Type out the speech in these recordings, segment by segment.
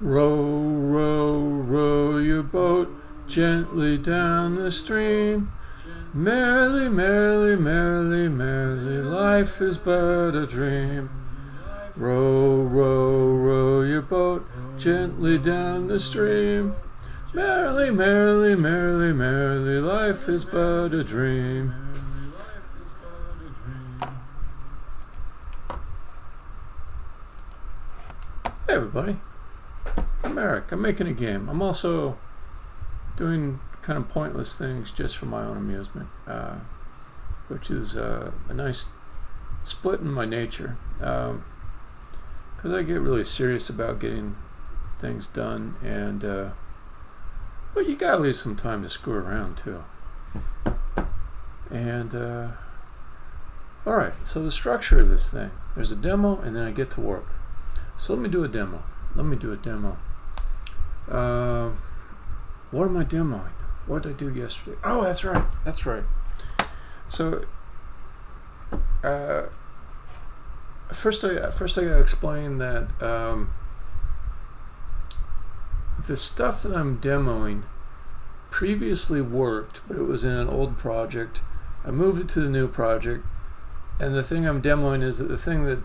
Row, row, row your boat gently down the stream. Merrily, merrily, merrily, merrily, life is but a dream. Row, row, row your boat gently down the stream. Merrily, merrily, merrily, merrily, life is but a dream. Hey everybody, I'm Eric. I'm making a game. I'm also doing kind of pointless things just for my own amusement, which is a nice split in my nature, because I get really serious about getting things done, and but you gotta leave some time to screw around too. And alright, so the structure of this thing, there's a demo and then I get to work. So let me do a demo. What am I demoing? What did I do yesterday? Oh, that's right. So first I gotta explain that the stuff that I'm demoing previously worked, but it was in an old project. I moved it to the new project, and the thing I'm demoing is that the thing that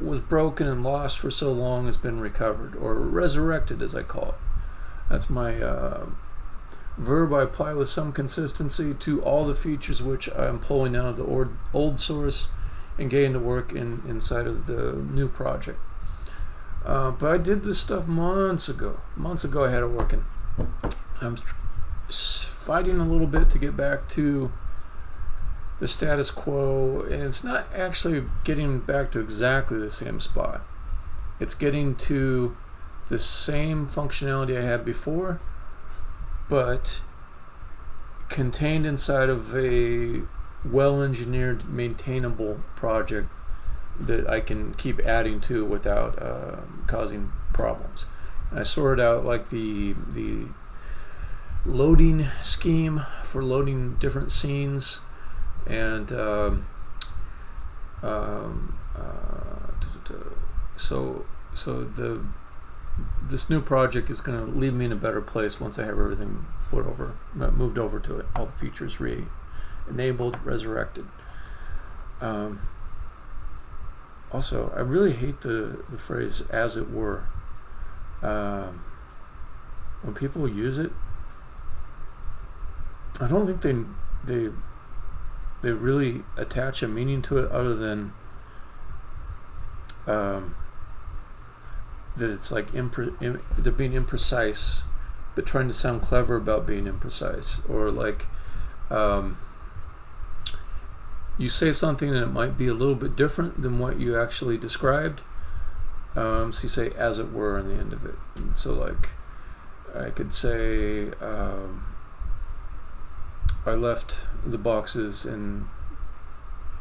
was broken and lost for so long has been recovered, or resurrected as I call it. That's my verb I apply with some consistency to all the features which I'm pulling out of the old source and getting to work inside of the new project. But I did this stuff months ago. I had it working. I'm fighting a little bit to get back to the status quo, and it's not actually getting back to exactly the same spot. It's getting to the same functionality I had before, but contained inside of a well-engineered, maintainable project that I can keep adding to without causing problems. And I sorted out like the loading scheme for loading different scenes, and this new project is going to leave me in a better place once I have everything moved over to it, all the features enabled, resurrected. Also, I really hate the phrase "as it were." When people use it, I don't think they really attach a meaning to it other than that it's like they're being imprecise, but trying to sound clever about being imprecise, or like you say something and it might be a little bit different than what you actually described, so you say "as it were" on the end of it. And so like I could say I left the boxes in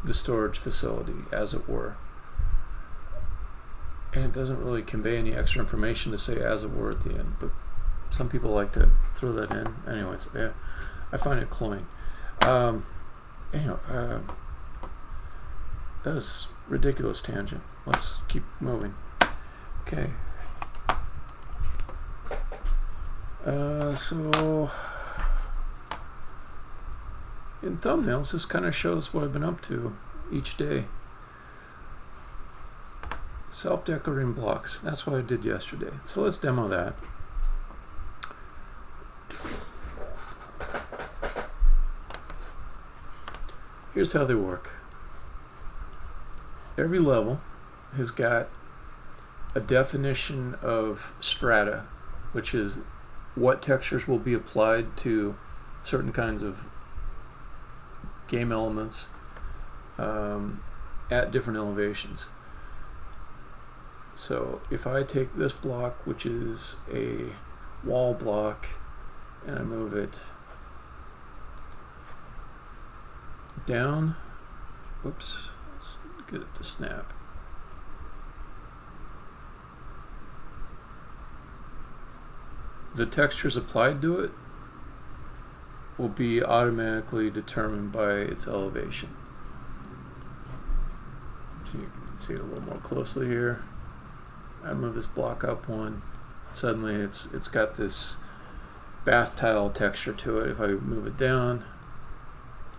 the storage facility, as it were. And it doesn't really convey any extra information to say "as it were" at the end, but some people like to throw that in. Anyways, yeah, I find it cloying. That was a ridiculous tangent. Let's keep moving. Okay. So in thumbnails, this kind of shows what I've been up to each day. Self-decorating blocks. That's what I did yesterday. So let's demo that. Here's how they work. Every level has got a definition of strata, which is what textures will be applied to certain kinds of game elements at different elevations. So if I take this block, which is a wall block, and I move it down, whoops, let's get it to snap. The textures applied to it will be automatically determined by its elevation. So you can see it a little more closely here. I move this block up one, suddenly it's got this bath tile texture to it. If I move it down,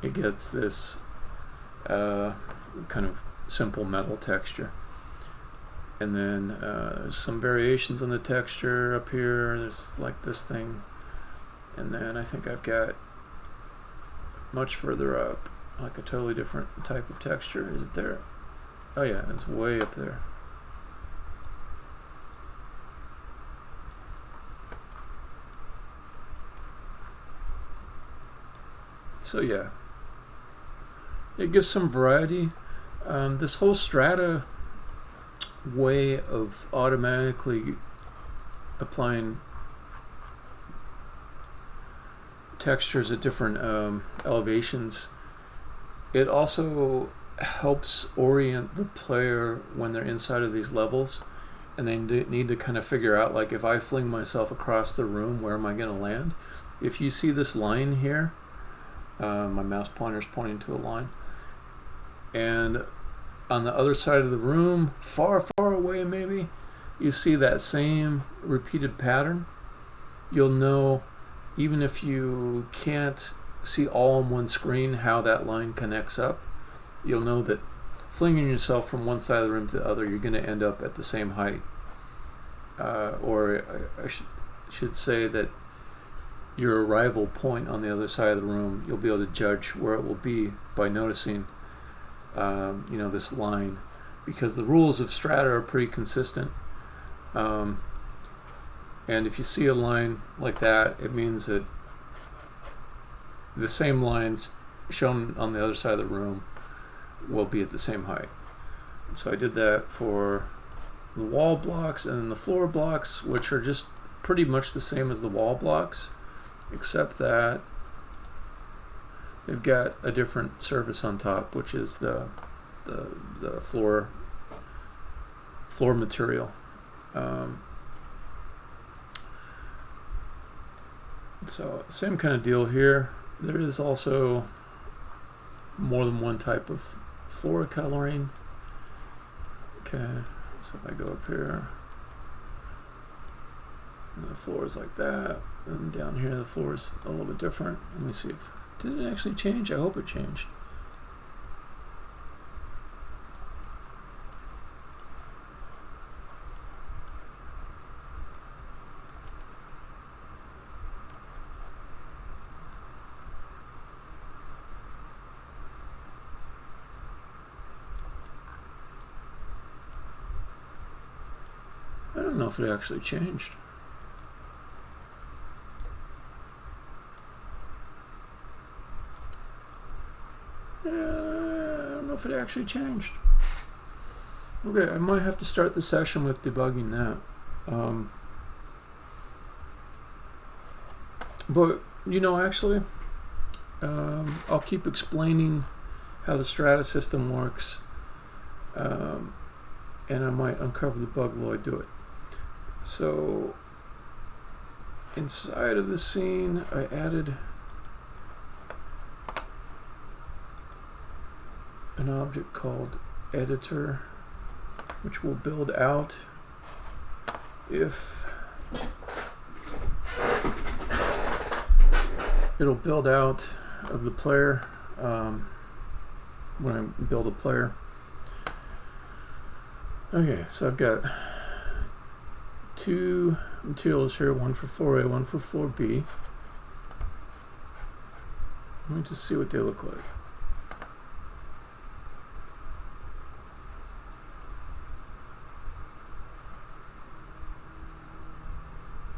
it gets this kind of simple metal texture. And then there's some variations on the texture up here. There's like this thing. And then I think I've got much further up, like a totally different type of texture. Is it there? Oh yeah, it's way up there. So yeah, it gives some variety. This whole strata way of automatically applying textures at different elevations, it also helps orient the player when they're inside of these levels and they need to kind of figure out, like, if I fling myself across the room, where am I going to land? If you see this line here, my mouse pointer's pointing to a line, and on the other side of the room, far away maybe, you see that same repeated pattern, you'll know, even if you can't see all on one screen how that line connects up, you'll know that flinging yourself from one side of the room to the other, you're going to end up at the same height. Or I should say that your arrival point on the other side of the room, you'll be able to judge where it will be by noticing this line, because the rules of strata are pretty consistent. And if you see a line like that, it means that the same lines shown on the other side of the room will be at the same height. So I did that for the wall blocks, and then the floor blocks, which are just pretty much the same as the wall blocks, except that they've got a different surface on top, which is the floor material. So same kind of deal here. There is also more than one type of floor coloring. Okay, so if I go up here, and the floor is like that, and down here the floor is a little bit different. Let me see did it actually change? I hope it changed. I don't know if it actually changed. I don't know if it actually changed. Okay, I might have to start the session with debugging that. But, actually, I'll keep explaining how the strata system works, and I might uncover the bug while I do it. So inside of the scene, I added an object called editor, which will build out it'll build out of the player when I build a player. Okay, so I've got two materials here, one for floor A, one for floor B. Let me just see what they look like.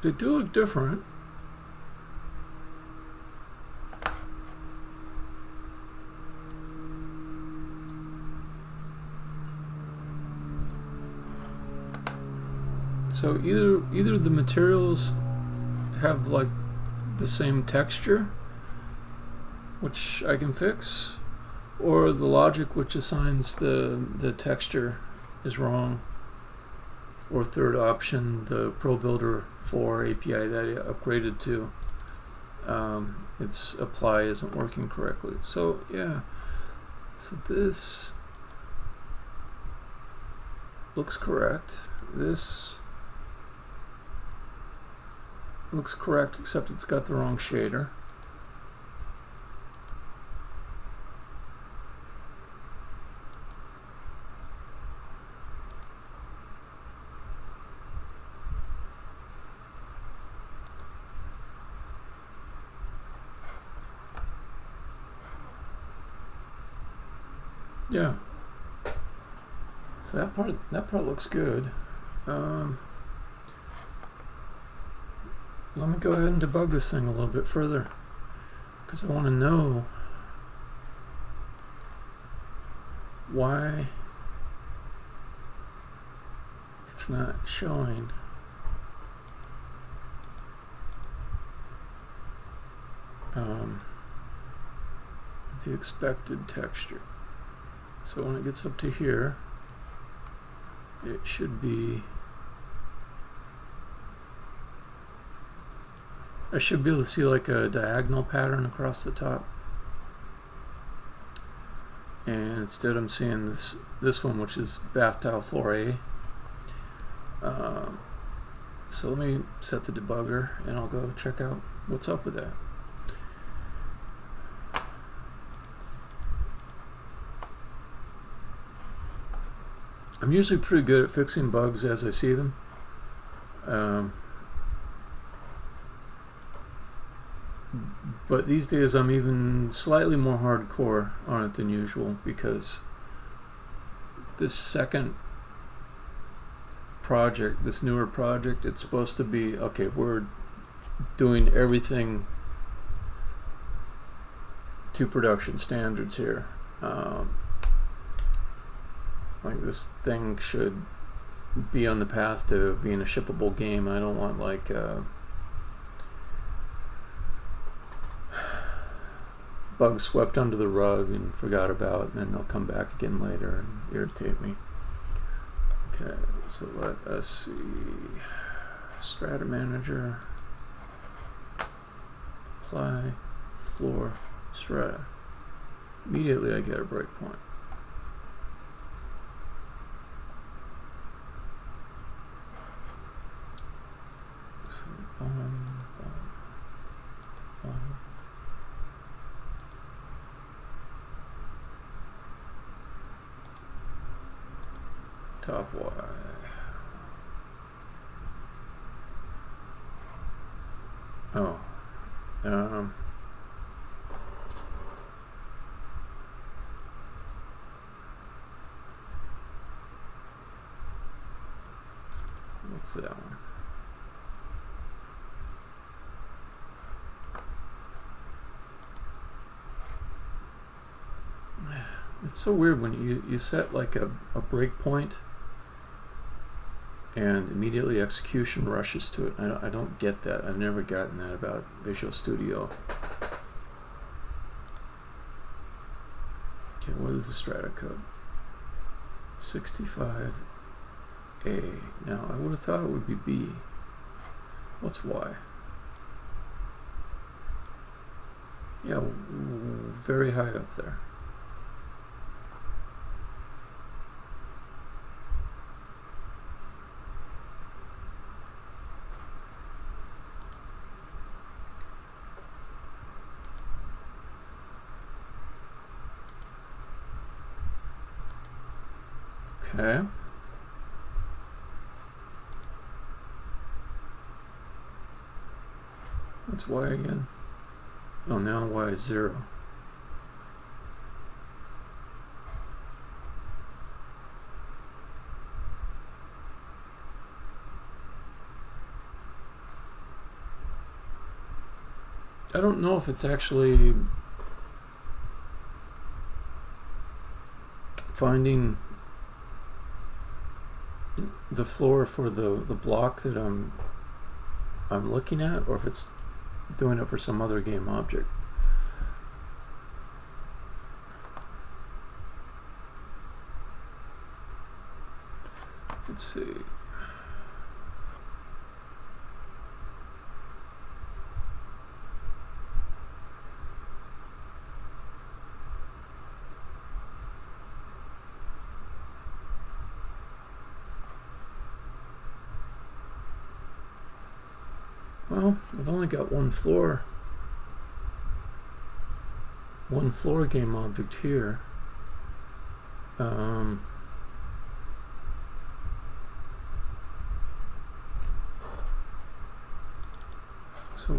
They do look different. So either the materials have like the same texture, which I can fix, or the logic which assigns the texture is wrong. Or third option, the Pro Builder 4 API that I upgraded to, its apply isn't working correctly. So yeah, so this looks correct. This looks correct, except it's got the wrong shader. Yeah. So that part looks good. Let me go ahead and debug this thing a little bit further, because I want to know why it's not showing the expected texture. So when it gets up to here, it should be, I should be able to see like a diagonal pattern across the top. And instead I'm seeing this one, which is bath tile floor A. So let me set the debugger and I'll go check out what's up with that. I'm usually pretty good at fixing bugs as I see them. But these days I'm even slightly more hardcore on it than usual, because this second project, this newer project, it's supposed to be, okay, we're doing everything to production standards here. Like, this thing should be on the path to being a shippable game. I don't want like bugs swept under the rug and forgot about, and then they'll come back again later and irritate me. Okay, so let us see. Strata Manager, apply floor strata. Immediately I get a breakpoint. Top Y. Oh. Look for that one. It's so weird when you set like a breakpoint and immediately execution rushes to it. I don't get that. I've never gotten that about Visual Studio. Okay, what is the strata code? 65A. Now, I would have thought it would be B. What's Y? Yeah, very high up there. Okay. What's Y again? Oh, now Y is 0. I don't know if it's actually finding the floor for the block that I'm looking at, or if it's doing it for some other game object. Let's see. Well, I've only got one floor game object here. So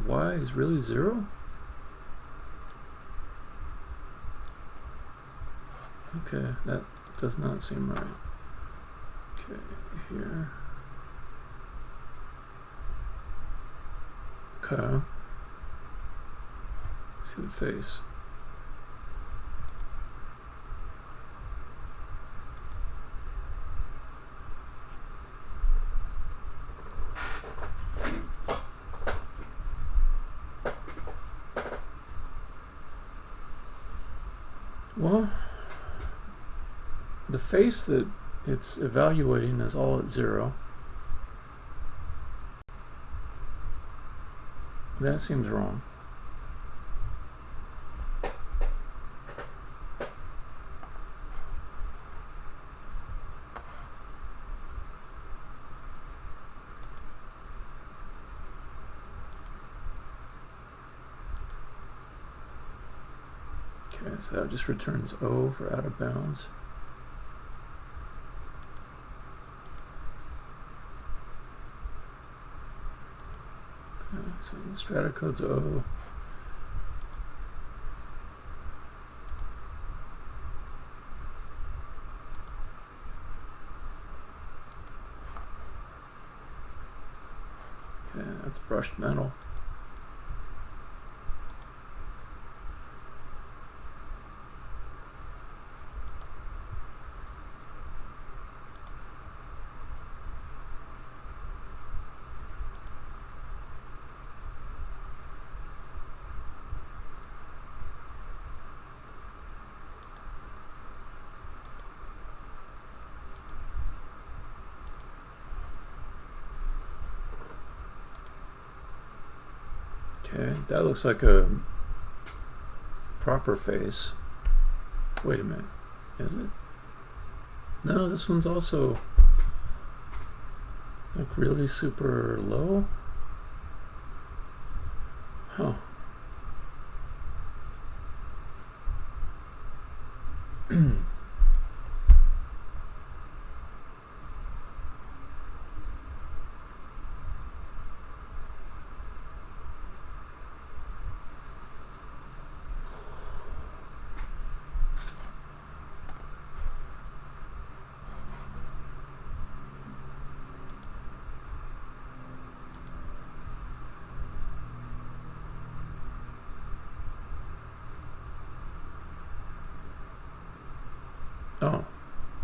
y is really 0? Okay, that does not seem right. Okay, here. Okay. See the face. Well, the face that it's evaluating is all at 0. That seems wrong. Okay, so that just returns O for out of bounds. Okay, so the strata code's O. Okay, that's brushed metal. Okay, that looks like a proper face. Wait a minute, is it? No, this one's also like really super low. Huh. Oh,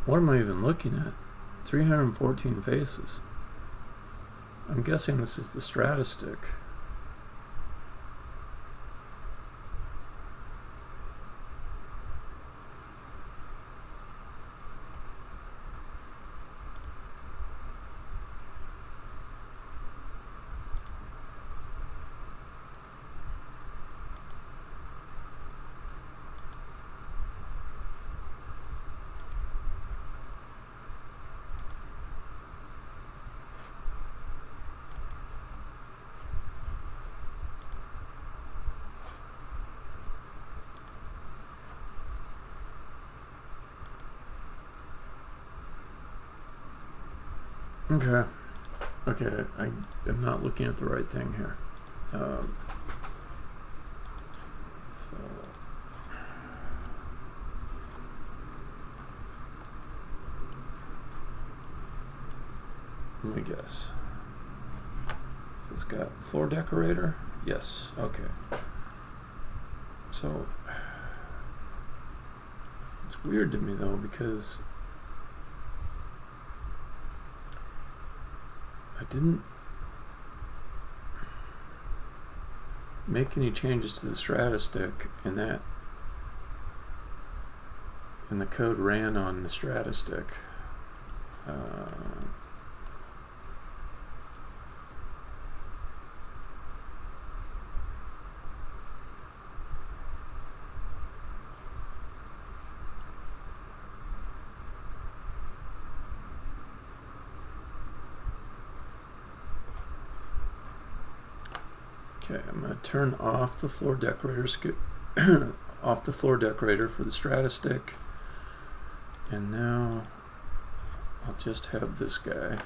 what am I even looking at? 314 faces. I'm guessing this is the strata stick. Okay. Okay, I am not looking at the right thing here. So let me guess. So it's got floor decorator? Yes, okay. So it's weird to me though because I didn't make any changes to the strata stick, and the code ran on the strata stick. Okay, I'm going to turn off the floor decorator off the floor decorator for the strata stick, and now I'll just have this guy.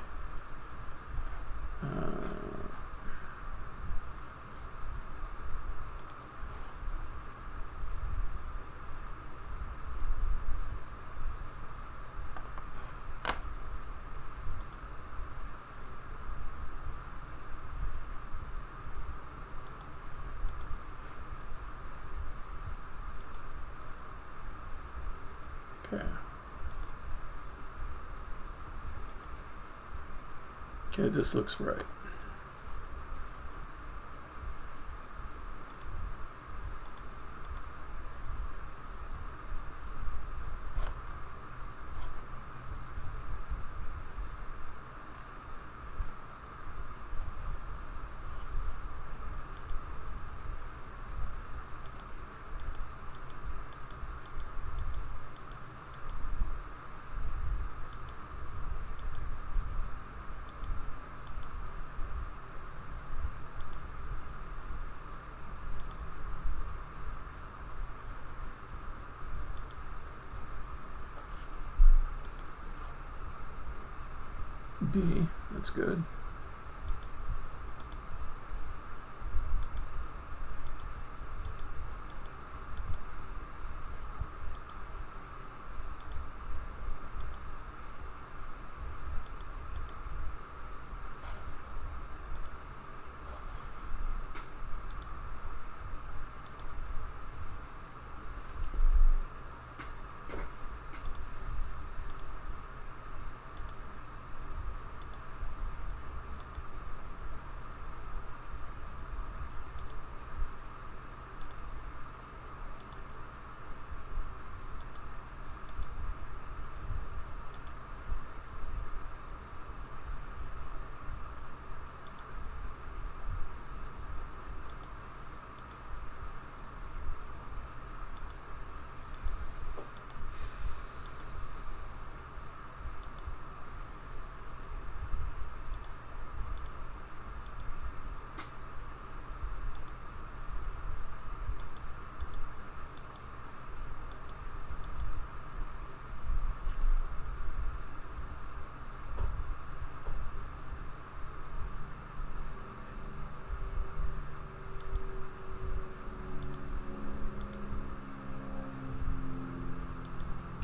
Okay. Okay, this looks right. B, that's good.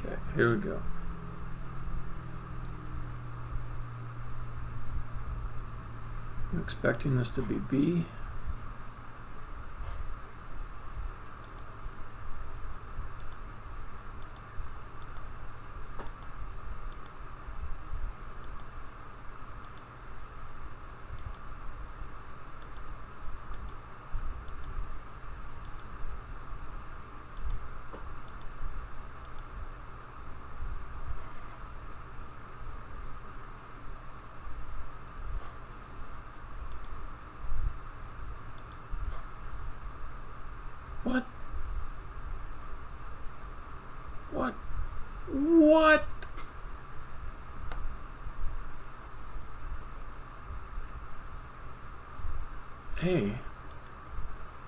Okay, here we go. I'm expecting this to be B. What? What? What? Hey,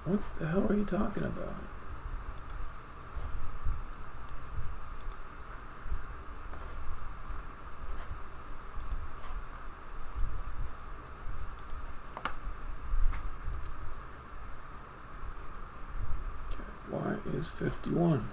what the hell are you talking about? Y is 51.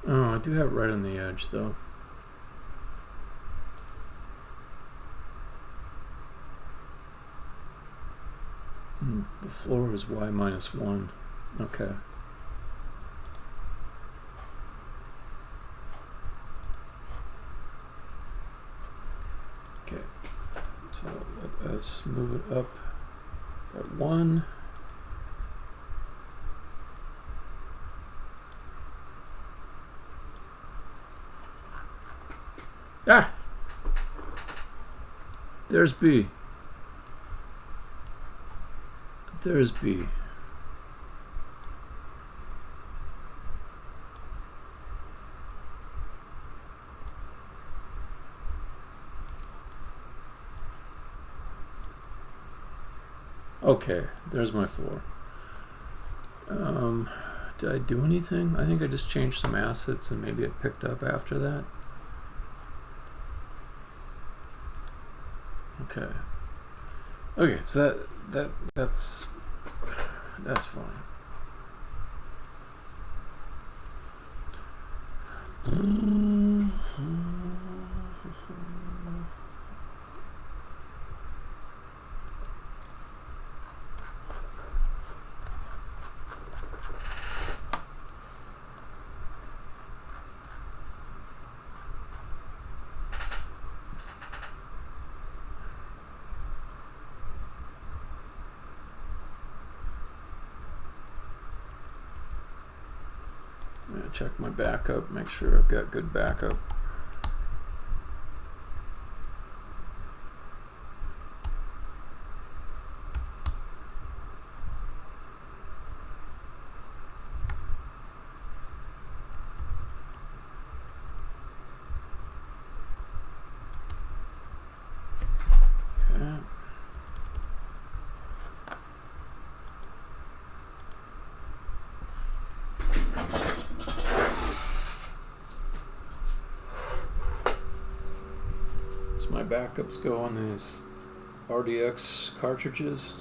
Oh, I do have it right on the edge, though. The floor is y minus 1. Okay. Okay. So let's move it up at 1. Ah! There's B. There's B. Okay, there's my floor. Did I do anything? I think I just changed some assets and maybe it picked up after that. Okay. Okay, so that's fine. I'm gonna check my backup, make sure I've got good backup. Okay. My backups go on these RDX cartridges.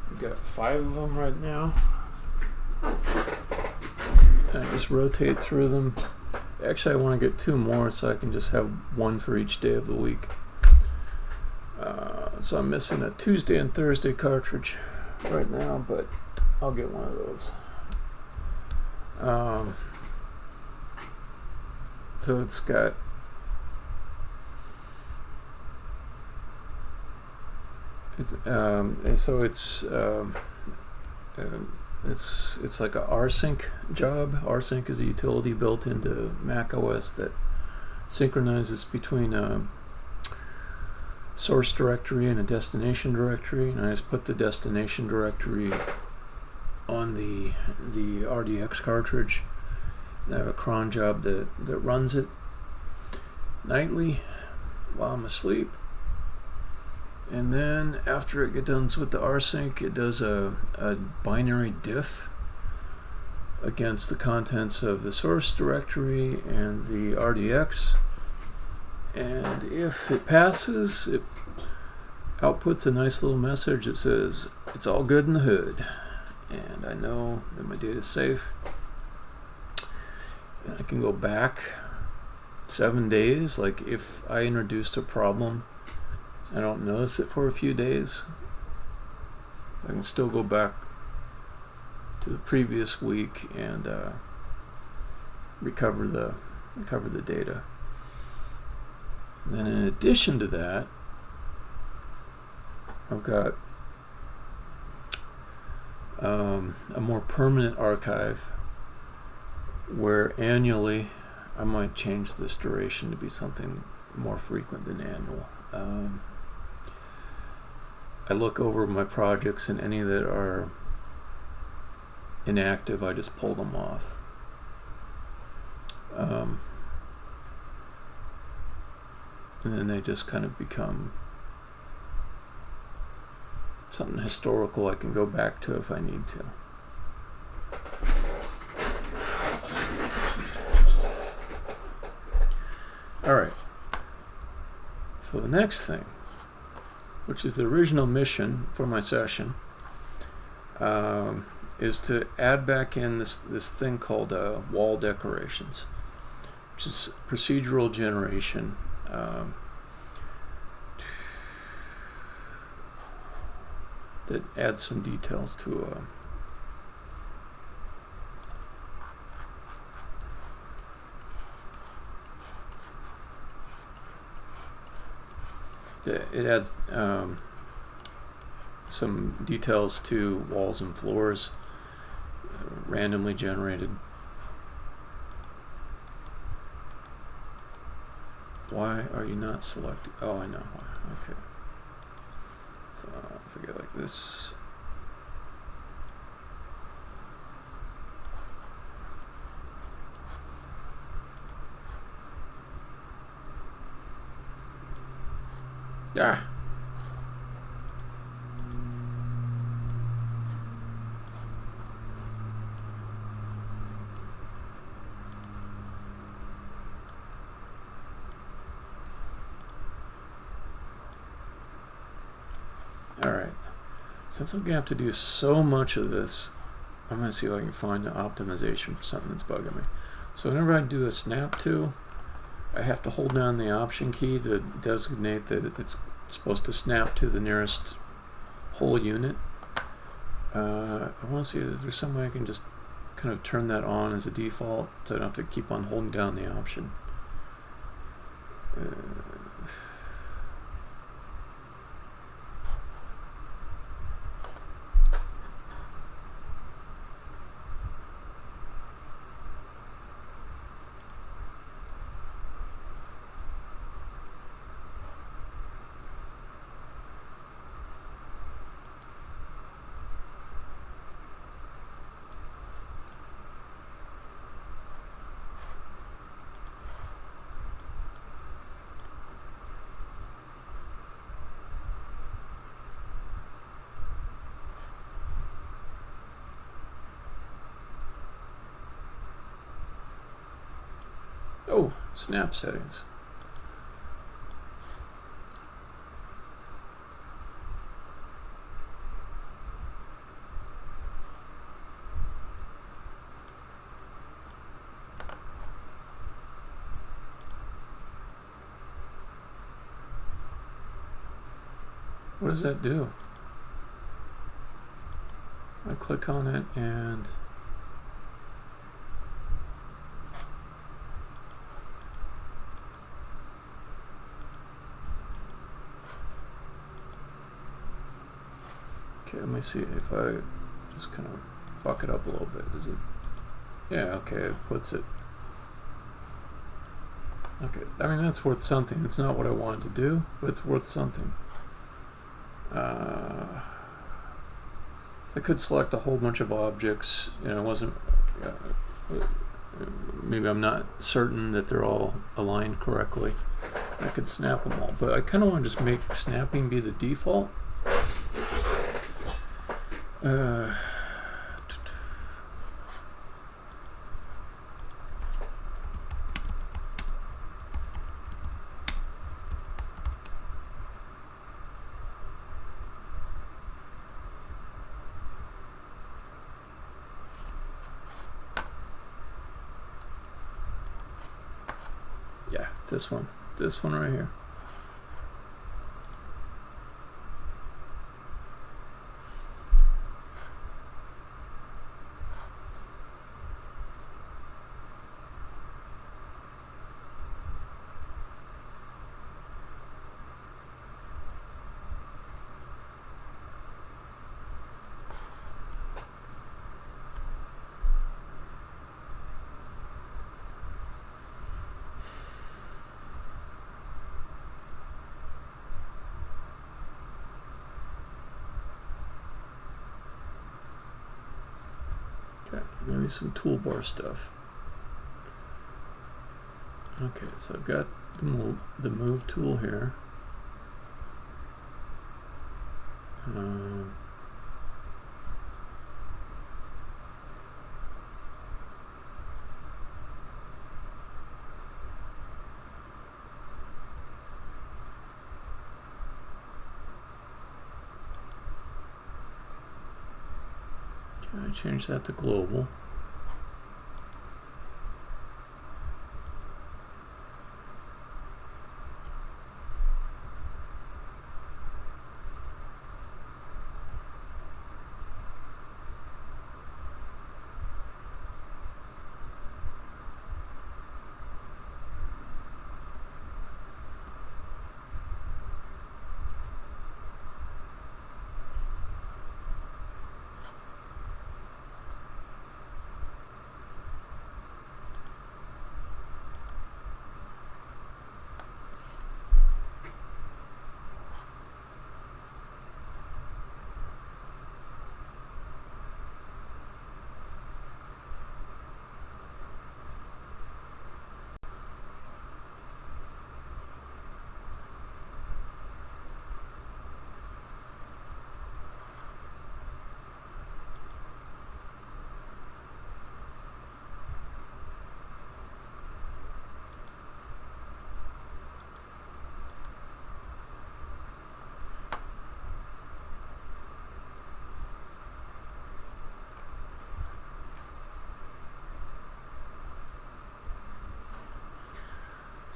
I've got 5 of them right now. And I just rotate through them. Actually, I want to get 2 more so I can just have 1 for each day of the week. So I'm missing a Tuesday and Thursday cartridge right now, but I'll get one of those. So it's got it's like a rsync job. Rsync is a utility built into Mac OS that synchronizes between source directory and a destination directory, and I just put the destination directory on the RDX cartridge. I have a cron job that runs it nightly while I'm asleep, and then after it gets done with the rsync, it does a binary diff against the contents of the source directory and the RDX. And if it passes, it outputs a nice little message that says, it's all good in the hood. And I know that my data is safe. And I can go back 7 days. Like if I introduced a problem, I don't notice it for a few days, I can still go back to the previous week and recover the data. And then in addition to that, I've got a more permanent archive where annually I might change this duration to be something more frequent than annual. I look over my projects, and any that are inactive, I just pull them off. And then they just kind of become something historical I can go back to if I need to. All right. So the next thing, which is the original mission for my session, is to add back in this thing called wall decorations, which is procedural generation. that adds some details to it adds some details to walls and floors, randomly generated. Why are you not selected? Oh, I know why. Okay. So if we go like this. Ah. Alright, since I'm going to have to do so much of this, I'm going to see if I can find an optimization for something that's bugging me. So whenever I do a snap to, I have to hold down the option key to designate that it's supposed to snap to the nearest whole unit. I want to see if there's some way I can just kind of turn that on as a default so I don't have to keep on holding down the option. Oh, snap settings. What does that do? I click on it and okay, let me see if I just kind of fuck it up a little bit. Does it? Yeah, okay, it puts it. Okay, I mean, that's worth something. It's not what I wanted to do, but it's worth something. I could select a whole bunch of objects. You know, it wasn't. Maybe I'm not certain that they're all aligned correctly. I could snap them all, but I kind of want to just make snapping be the default. Yeah, this one right here. Maybe some toolbar stuff. Okay, so I've got the move tool here. Can I change that to global?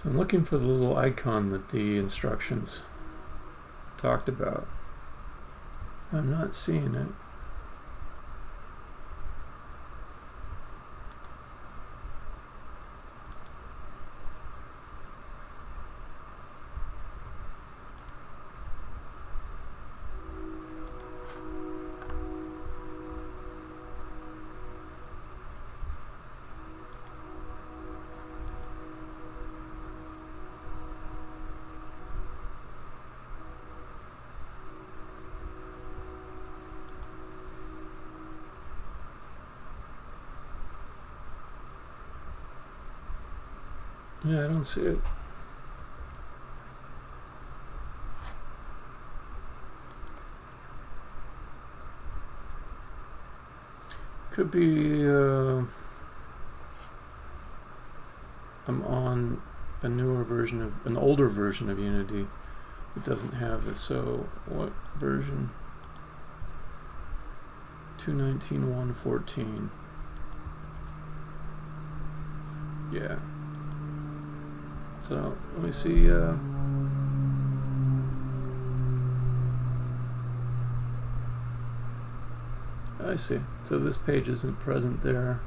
So I'm looking for the little icon that the instructions talked about. I'm not seeing it. Yeah, I don't see it. Could be I'm on a newer version of an older version of Unity. It doesn't have this. So what version? 2.19.1.14. Yeah. So let me see. I see. So this page isn't present there.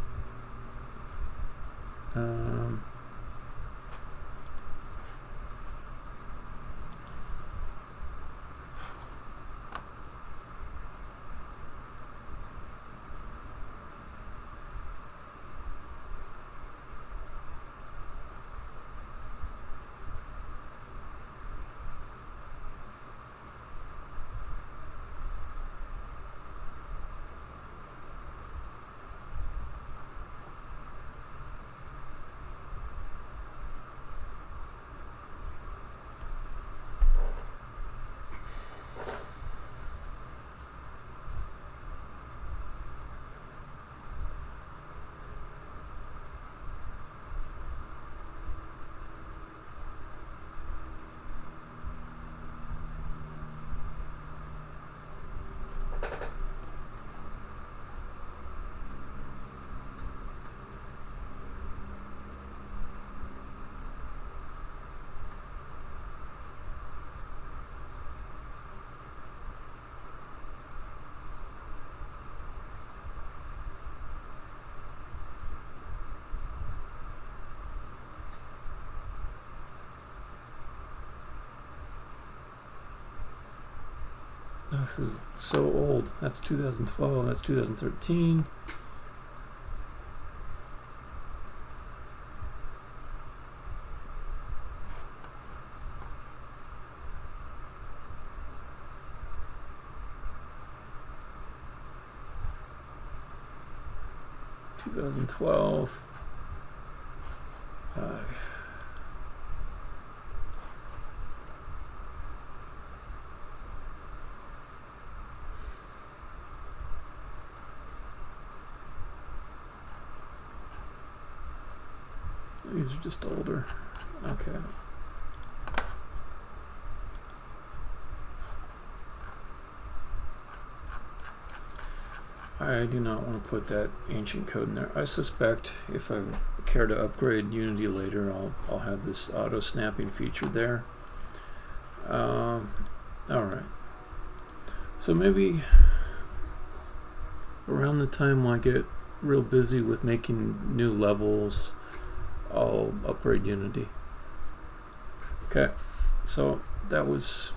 This is so old. That's 2012. That's 2013. These are just older. Okay. I do not want to put that ancient code in there. I suspect if I care to upgrade Unity later, I'll have this auto snapping feature there. All right. So maybe around the time I get real busy with making new levels, I'll upgrade Unity. Okay, so that was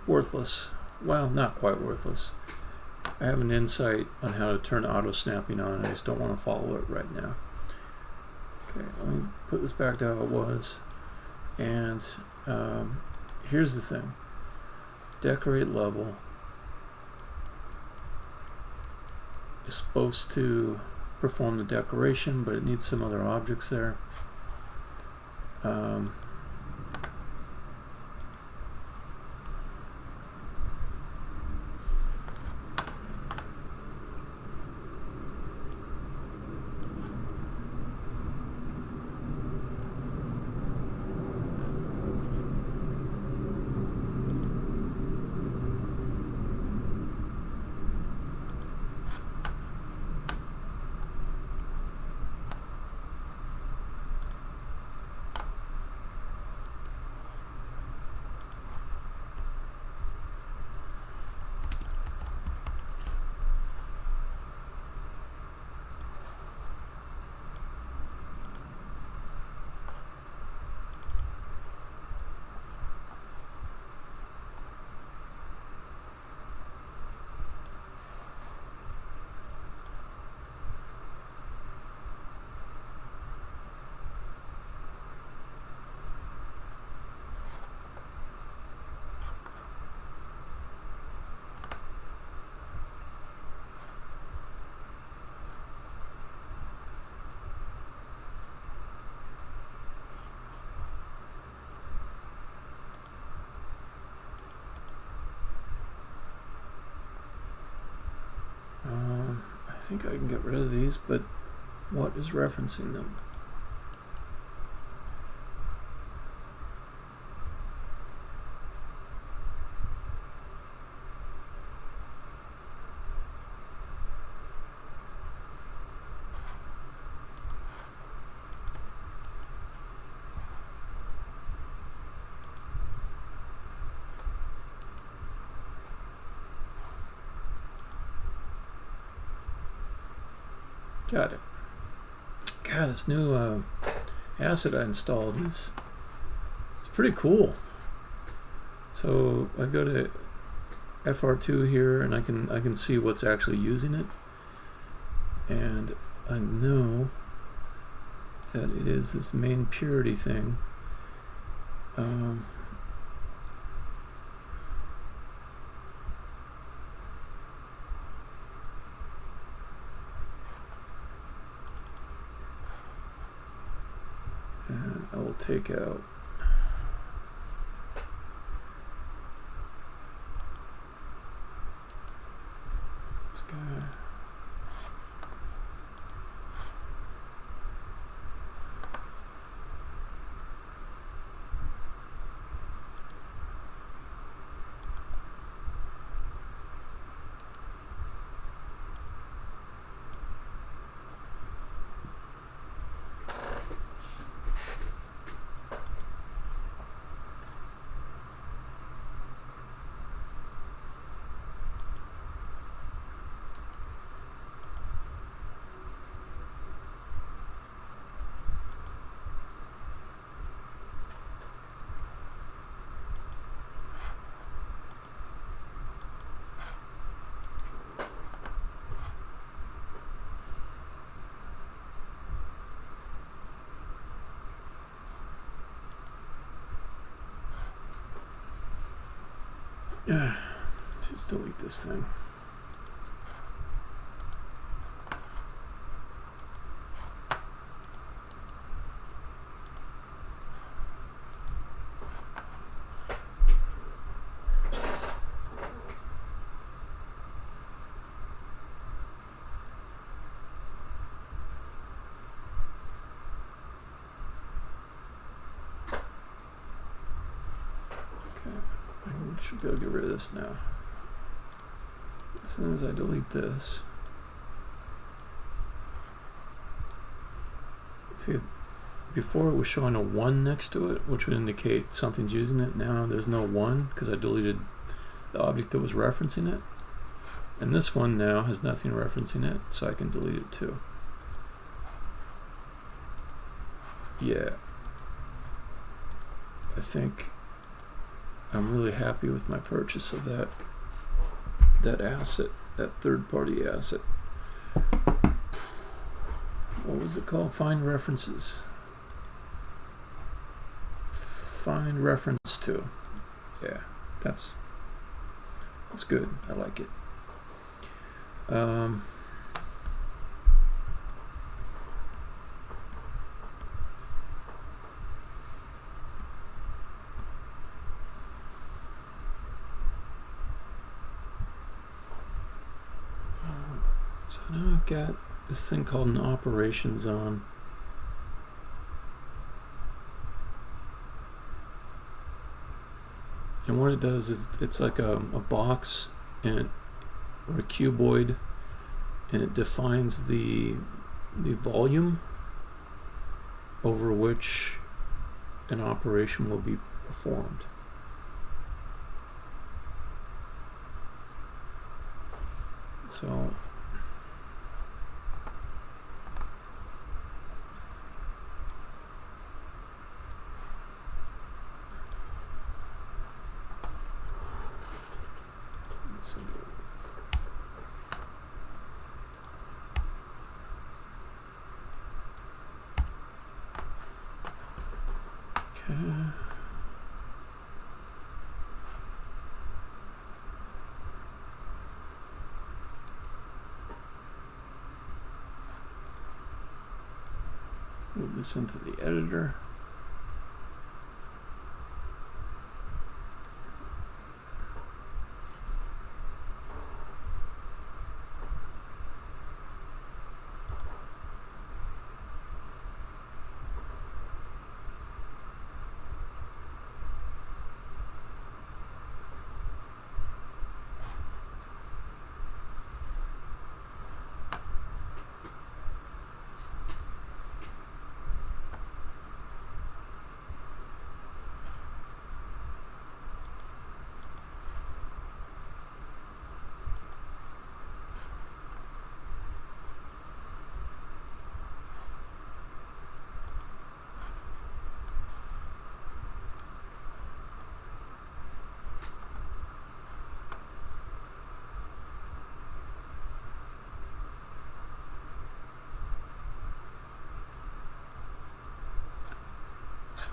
worthless. Well, not quite worthless. I have an insight on how to turn auto snapping on. I just don't want to follow it right now. Okay, let me put this back to how it was. And here's the thing. Decorate level is supposed to perform the decoration, but it needs some other objects there. think I can get rid of these, but what is referencing them? Got it. God, this new asset I installed is pretty cool. So I go to FR2 here, and I can see what's actually using it, and I know that it is this main purity thing. And I will take out this guy. Just delete this thing. I should be able to get rid of this now. As soon as I delete this, see, before it was showing a 1 next to it, which would indicate something's using it. Now there's no 1 because I deleted the object that was referencing it. And this one now has nothing referencing it, so I can delete it too. Yeah. I think I'm really happy with my purchase of that asset, that third-party asset. What was it called? Find references. Find reference to. Yeah, that's good. I like it. So now I've got this thing called an operation zone. And what it does is it's like a box or a cuboid, and it defines the volume over which an operation will be performed. So move this into the editor.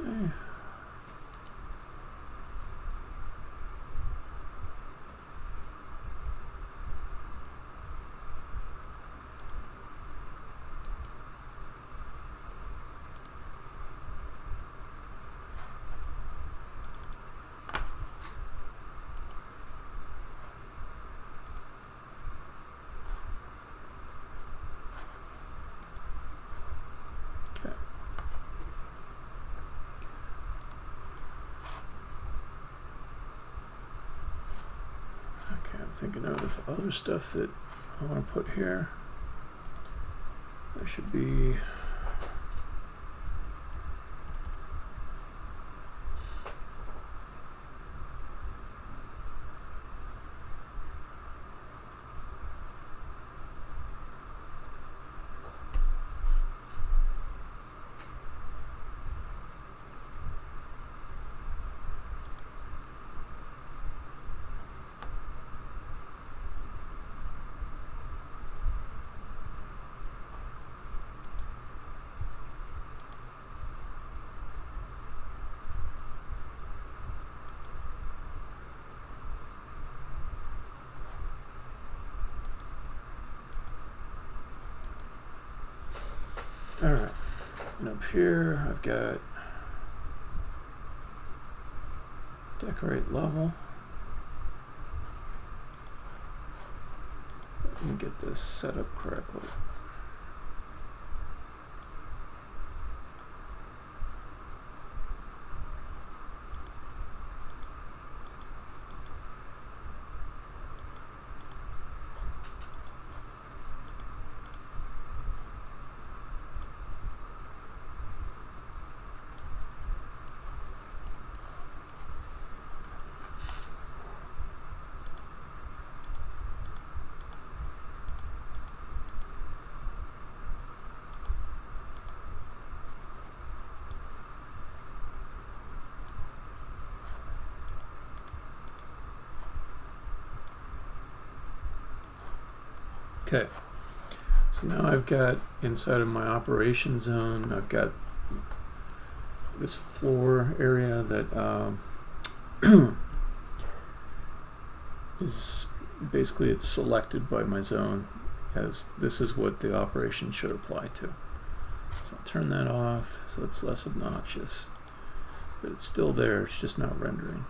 see. Thinking of other stuff that I want to put here. There should be alright, and up here I've got decorate level. Let me get this set up correctly. Okay, so now I've got inside of my operation zone, I've got this floor area that is basically, it's selected by my zone as this is what the operation should apply to. So I'll turn that off so it's less obnoxious, but it's still there, it's just not rendering.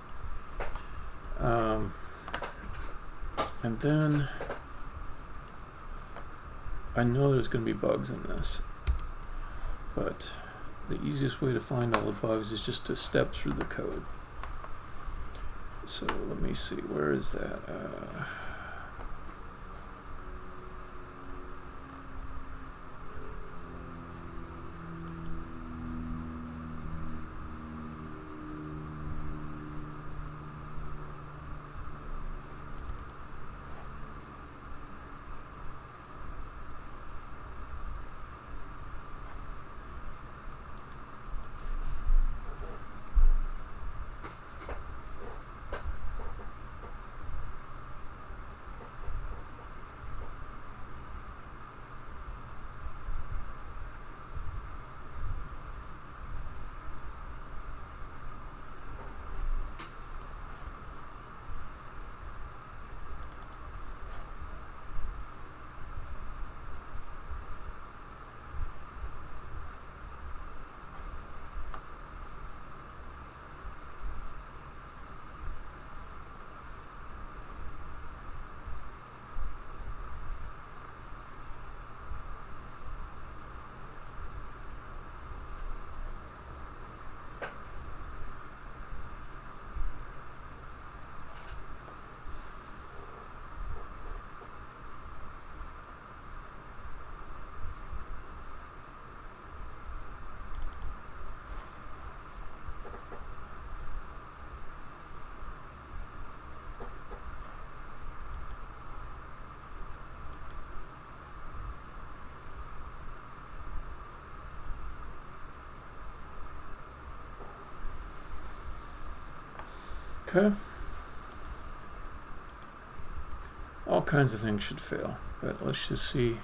And then I know there's going to be bugs in this, but the easiest way to find all the bugs is just to step through the code. So let me see, where is that? Okay. All kinds of things should fail, but let's just see.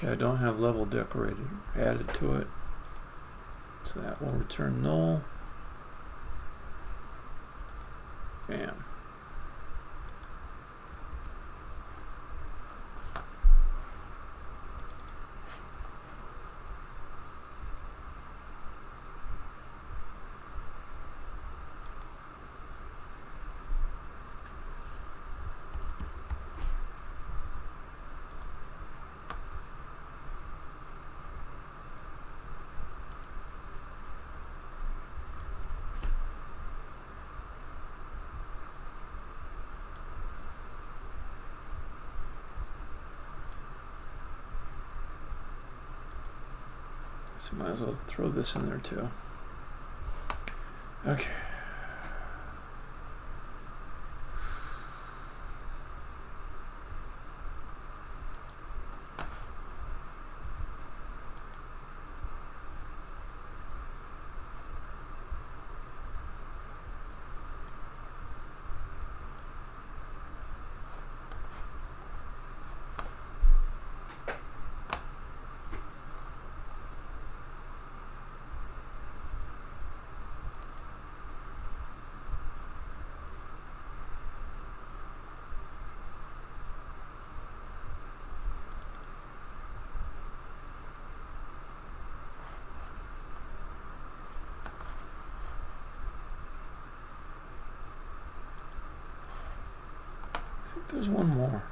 Okay, I don't have level decorated added to it, so that will return null. Bam. So might as well throw this in there too. Okay. I think there's one more.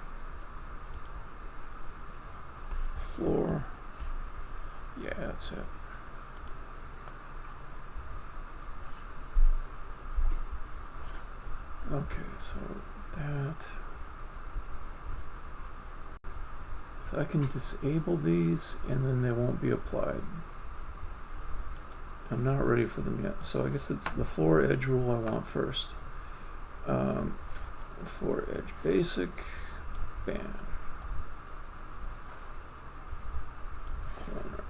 Floor. Yeah, that's it. Okay, so that. So I can disable these and then they won't be applied. I'm not ready for them yet. So I guess it's the floor edge rule I want first. Floor edge basic, bam. Corner.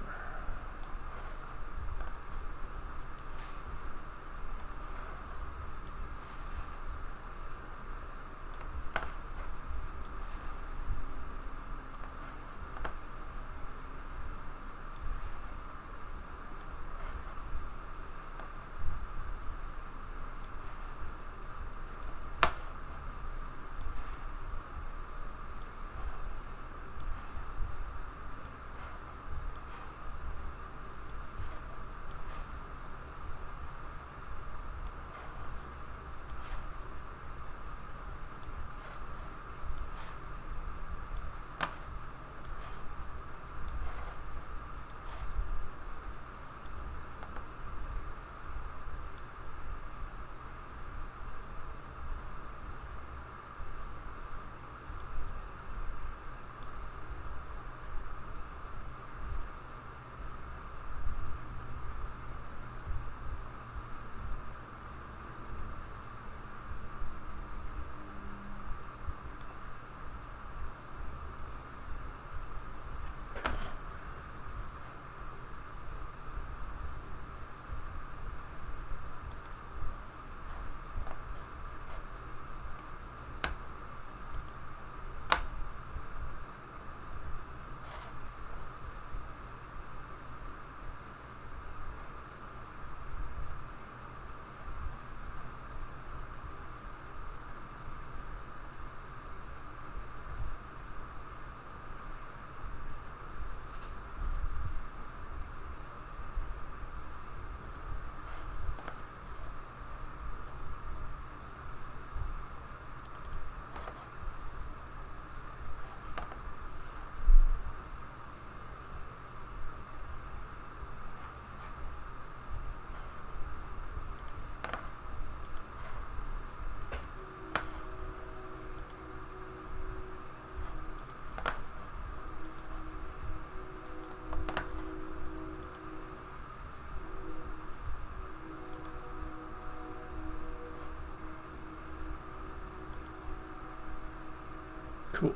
Cool.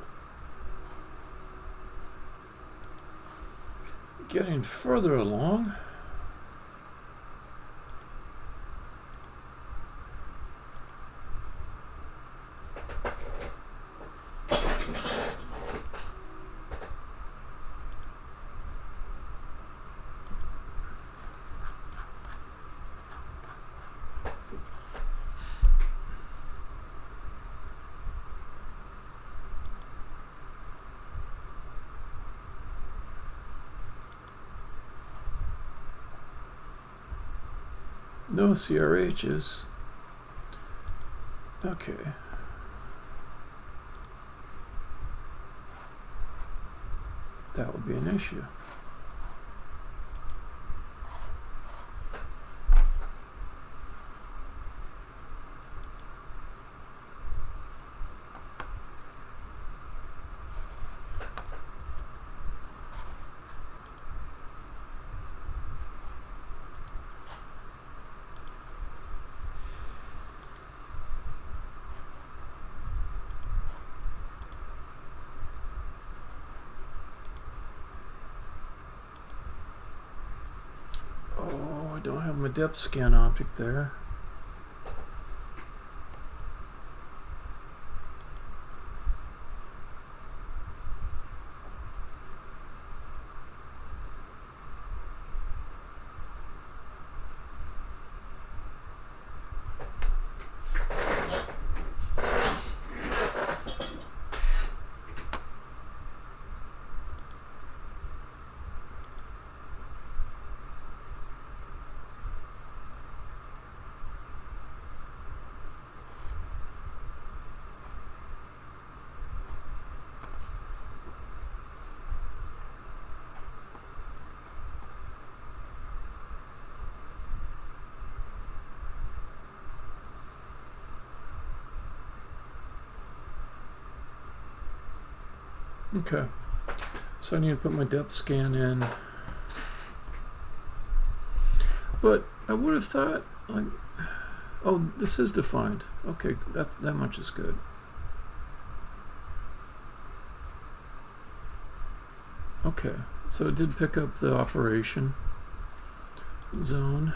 Getting further along. No CRHs. Okay. That would be an issue. Oh, I don't have my depth scan object there. Okay, so I need to put my depth scan in, but I would have thought, like, oh, this is defined. Okay, that much is good. Okay, so it did pick up the operation zone.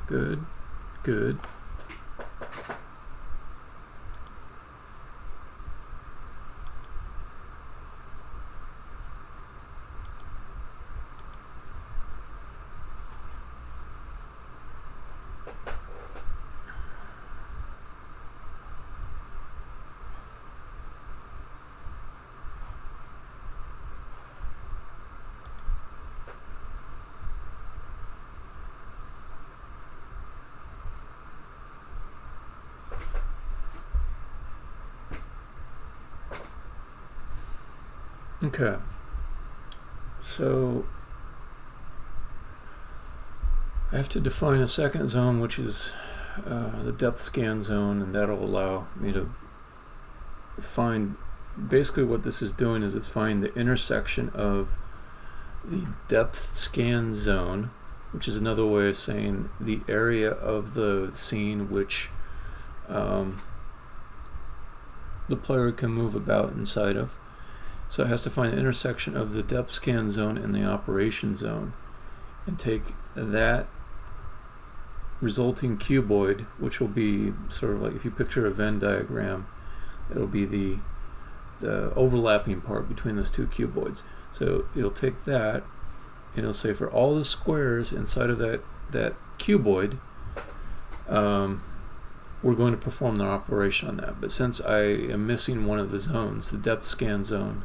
Good, good. Okay, so I have to define a second zone, which is the depth scan zone, and that'll allow me to find, basically what this is doing is it's finding the intersection of the depth scan zone, which is another way of saying the area of the scene which the player can move about inside of. So it has to find the intersection of the depth scan zone and the operation zone, and take that resulting cuboid, which will be sort of like, if you picture a Venn diagram, it'll be the overlapping part between those two cuboids. So you'll take that and it'll say for all the squares inside of that cuboid, we're going to perform the operation on that. But since I am missing one of the zones, the depth scan zone,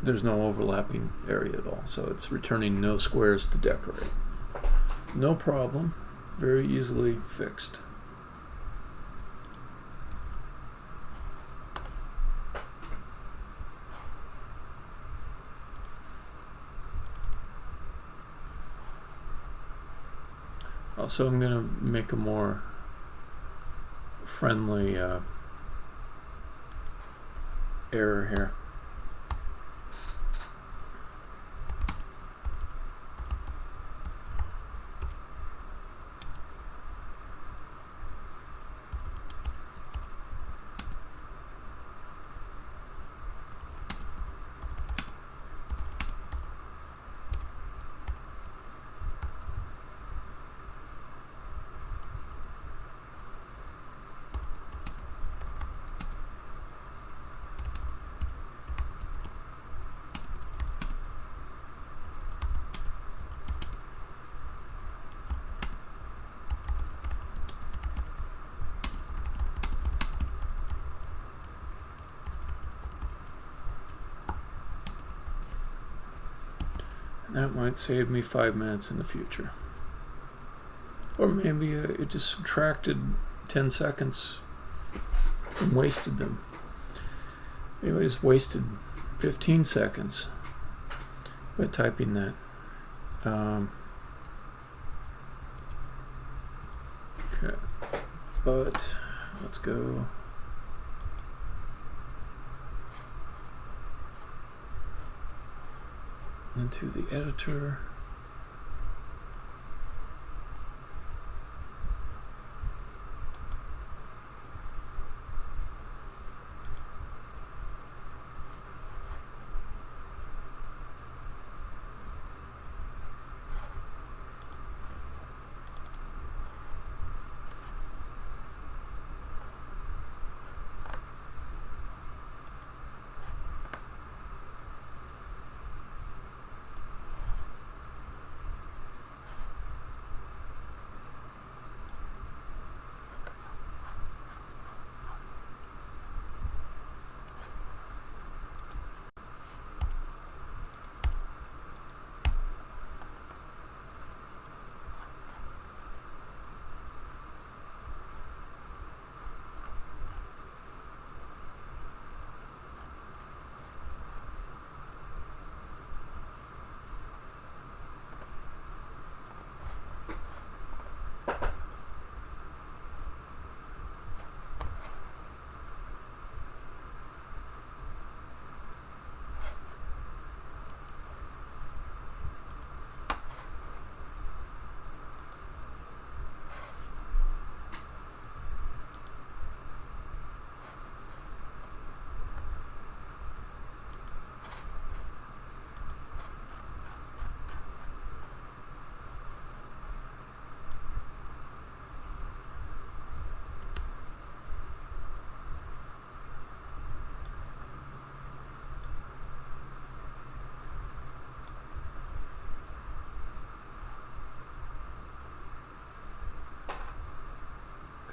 there's no overlapping area at all, so it's returning no squares to decorate. No problem, very easily fixed. Also, I'm going to make a more friendly error here. That might save me 5 minutes in the future. Or maybe it just subtracted 10 seconds and wasted them. Maybe I just wasted 15 seconds by typing that. Okay, but let's go into the editor.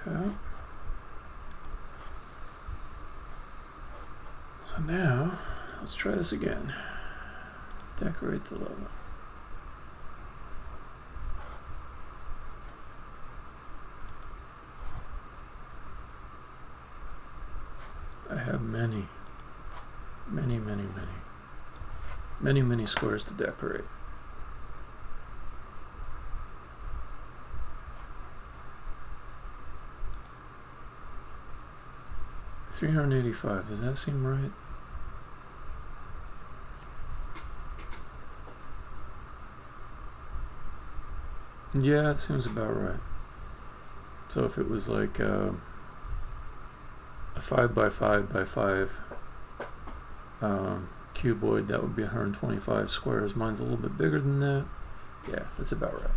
Okay. So now, let's try this again. Decorate the level. I have many squares to decorate. $385, does that seem right? Yeah, it seems about right. So if it was like a 5 by 5 by 5 cuboid, that would be 125 squares. Mine's a little bit bigger than that. Yeah, that's about right.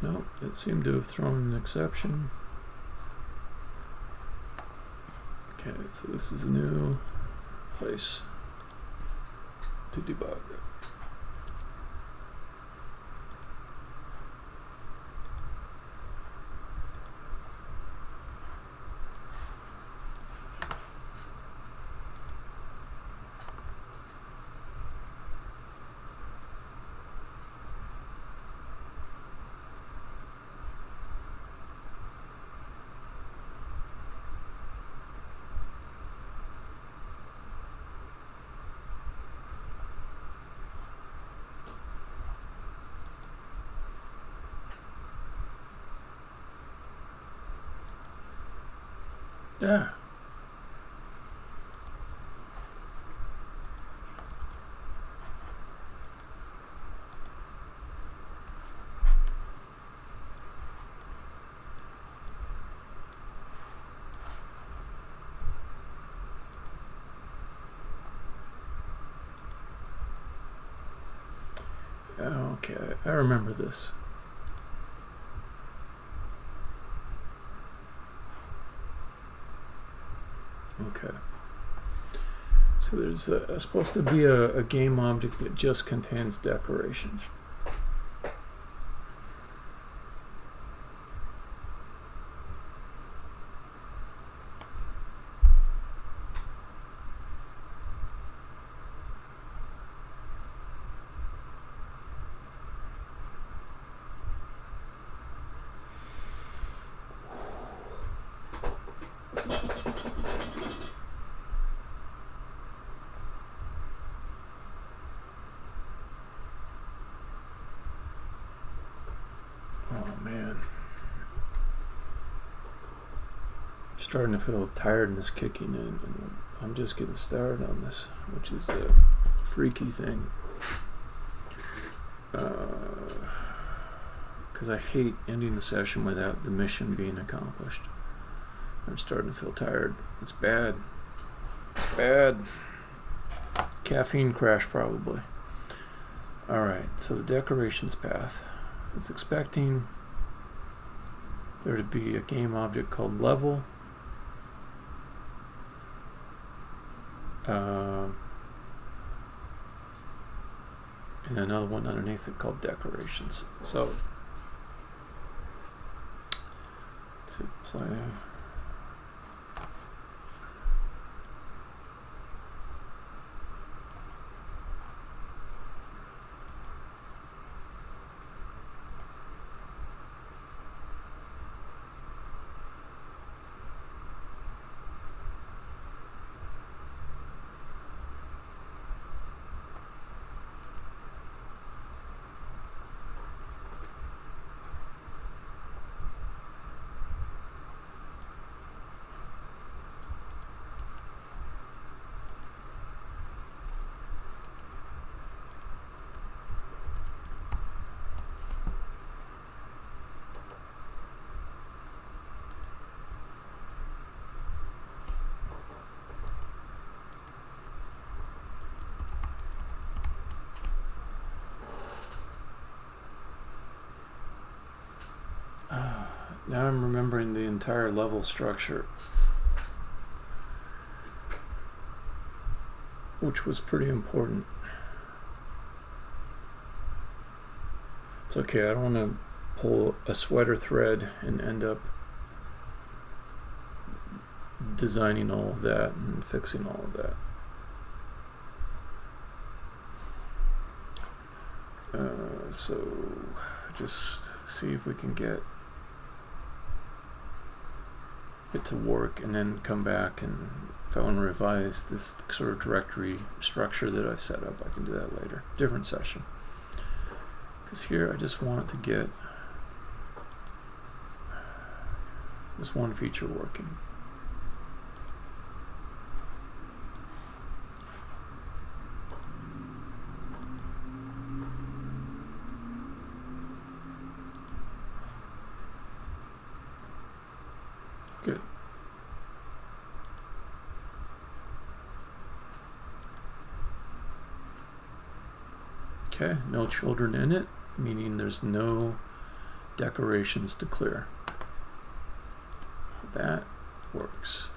Nope, it seemed to have thrown an exception. Okay, so this is a new place to debug. Yeah. Okay, I remember this. Okay. So there's supposed to be a game object that just contains decorations. Oh man. Starting to feel tiredness kicking in, and I'm just getting started on this, which is a freaky thing. Because I hate ending the session without the mission being accomplished. I'm starting to feel tired. It's bad. Bad. Caffeine crash, probably. Alright, so the decorations path. It's expecting there to be a game object called level. And another one underneath it called decorations. So to play. Now I'm remembering the entire level structure, which was pretty important. It's okay, I don't want to pull a sweater thread and end up designing all of that and fixing all of that. So just see if we can get it to work, and then come back, and if I want to revise this sort of directory structure that I've set up, I can do that later. Different session. Because here I just want to get this one feature working. Good. Okay, no children in it, meaning there's no decorations to clear. So that works.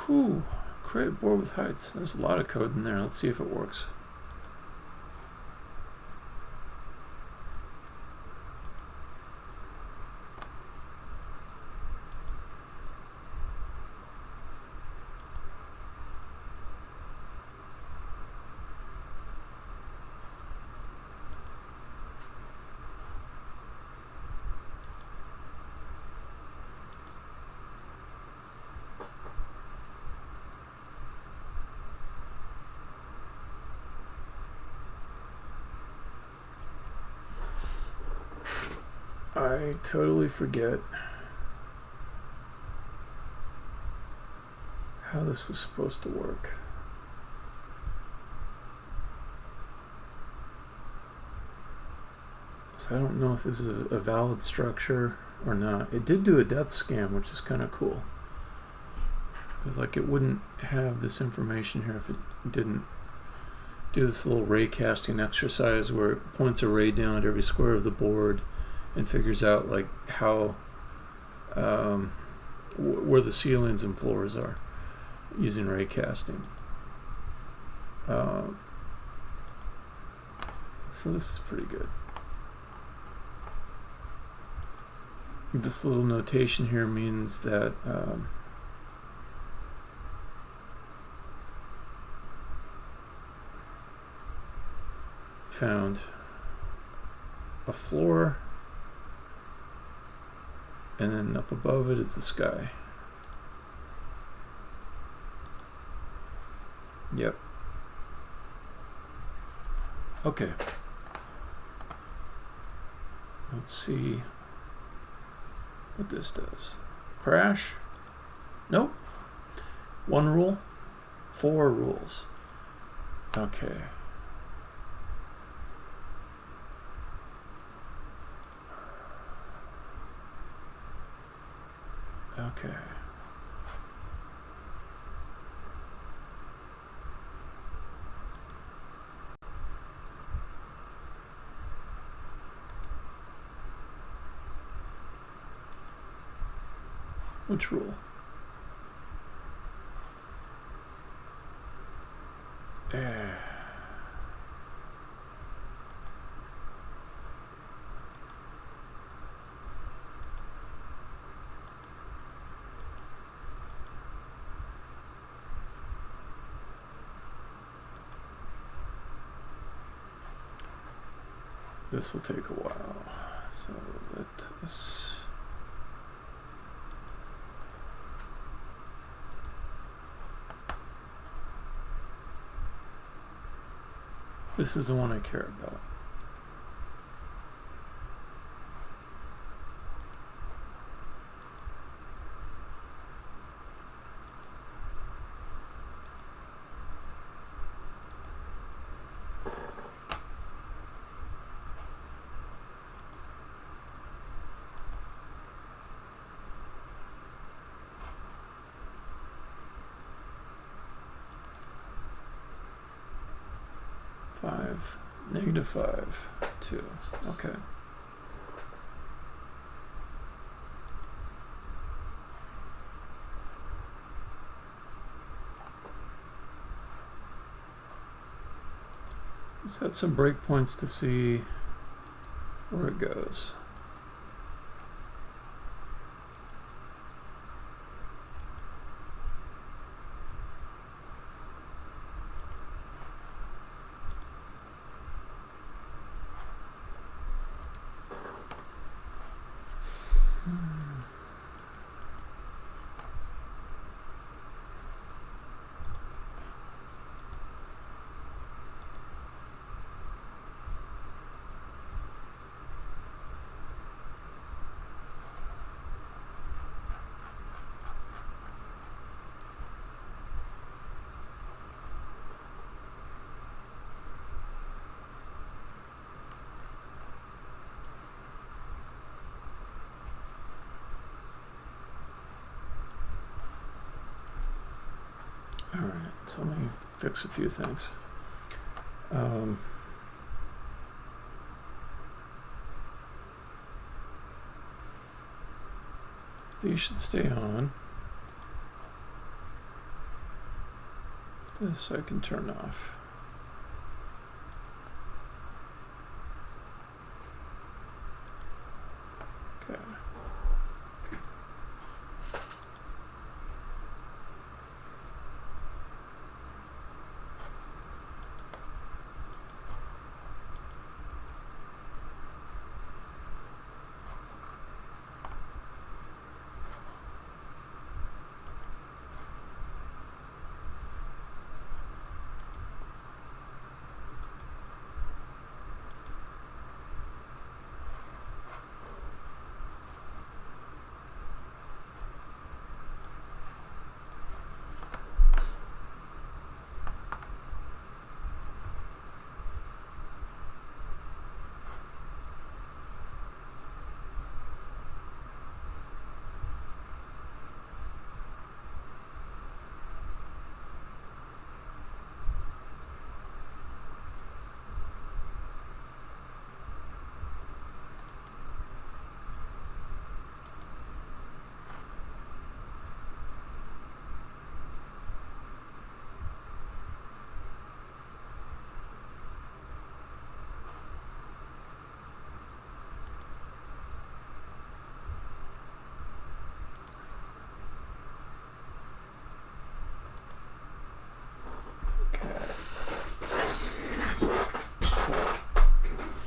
Whew, create board with heights. There's a lot of code in there. Let's see if it works. I totally forget how this was supposed to work. So I don't know if this is a valid structure or not. It did do a depth scan, which is kind of cool. Because like it wouldn't have this information here if it didn't do this little ray casting exercise where it points a ray down at every square of the board and figures out like how where the ceilings and floors are using ray casting. So this is pretty good. This little notation here means that found a floor And then up above it is the sky. Yep. Okay. Let's see what this does. Crash? Nope. 1 rule? 4 rules. Okay. Okay. Which rule? This will take a while, so let us... This is the one I care about. -5, 2. Okay. Set some breakpoints to see where it goes. Alright, so let me fix a few things. These should stay on. This I can turn off. Okay.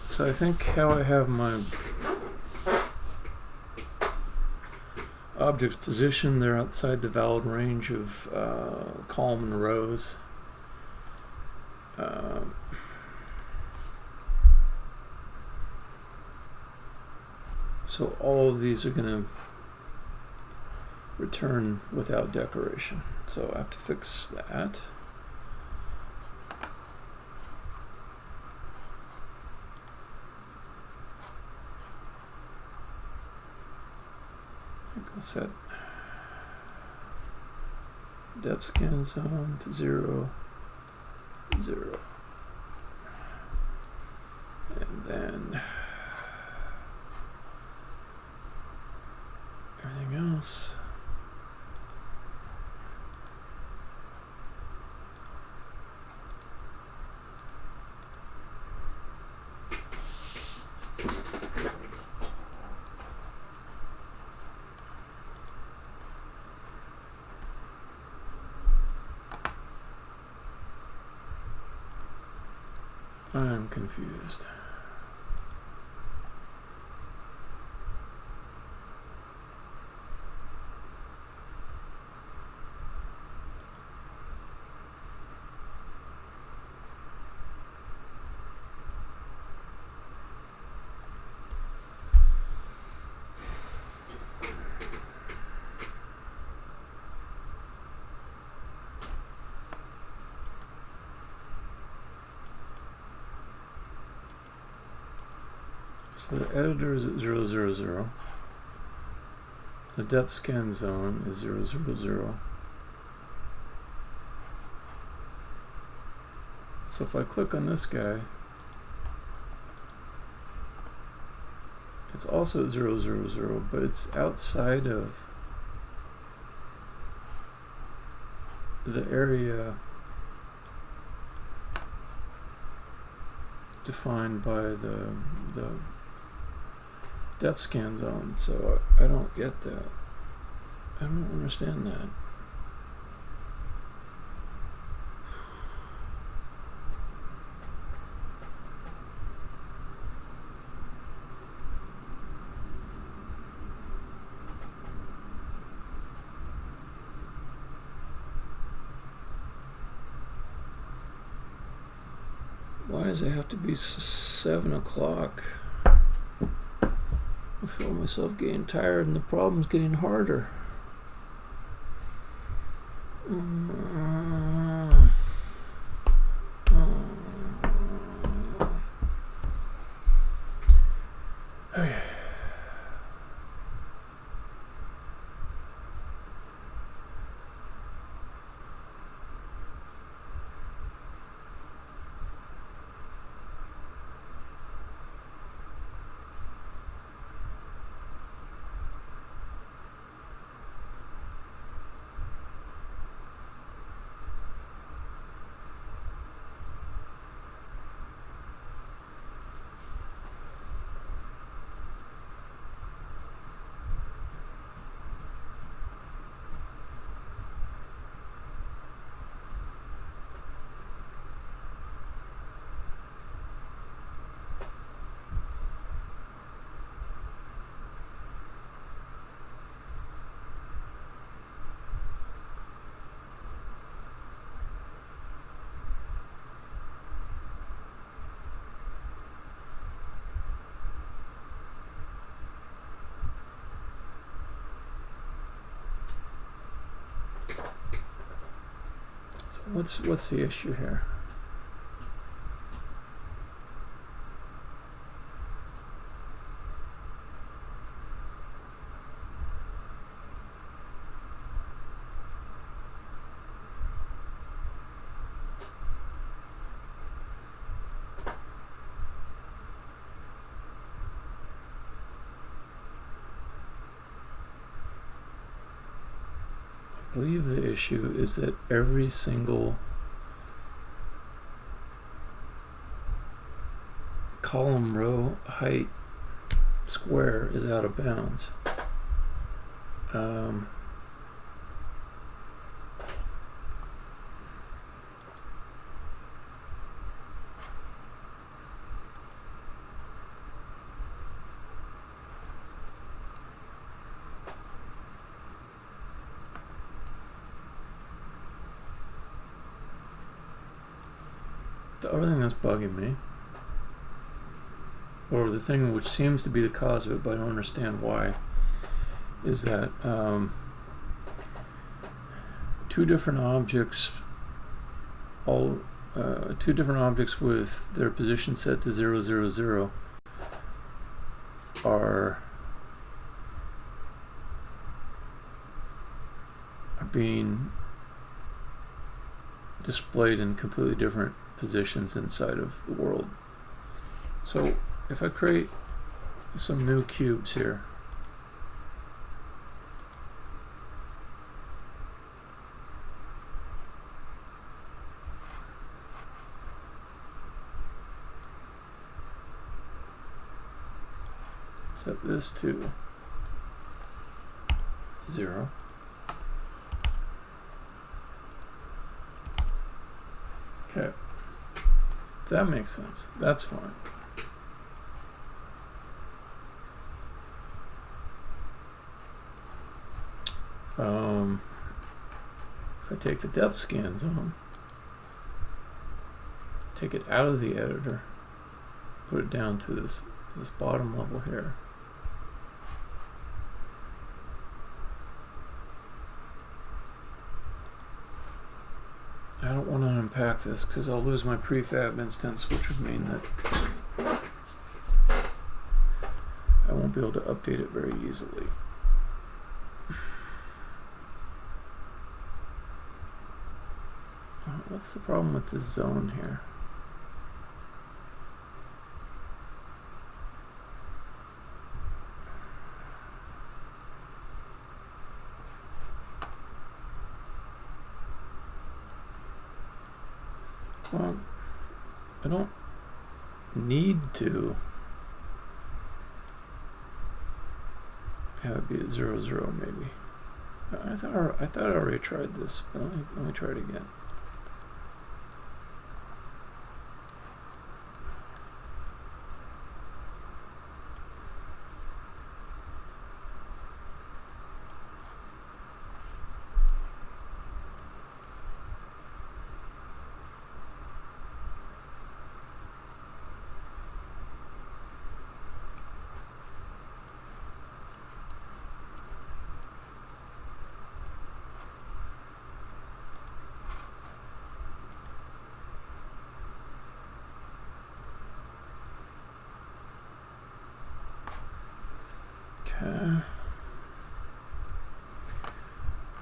So I think how I have my object's position, they're outside the valid range of column and rows. So all of these are going to return without decoration. So I have to fix that. I'll set depth scan zone to 0, 0. And then everything else. I'm confused. So the editor is at 0, 0, 0. The depth scan zone is 0, 0, 0. So if I click on this guy, it's also at 0, 0, 0, but it's outside of the area defined by the depth scan zone, so I don't get that. I don't understand that. Why does it have to be 7 o'clock? I feel myself getting tired and the problem's getting harder. Okay. What's the issue here? I believe the issue is that every single column row height square is out of bounds. the other thing that's bugging me, or the thing which seems to be the cause of it, but I don't understand why, is that two different objects with their position set to 0, 0, 0 are being displayed in completely different positions inside of the world. So if I create some new cubes here, set this to 0. Okay, that makes sense. That's fine. If I take the depth scan zone, take it out of the editor, put it down to this bottom level here. I don't want to unpack this because I'll lose my prefab instance, which would mean that I won't be able to update it very easily. What's the problem with this zone here? Well, I don't need to have it be at 0, 0 maybe. I thought I already tried this, but let me try it again.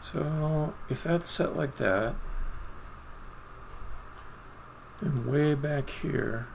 So if that's set like that, then way back here,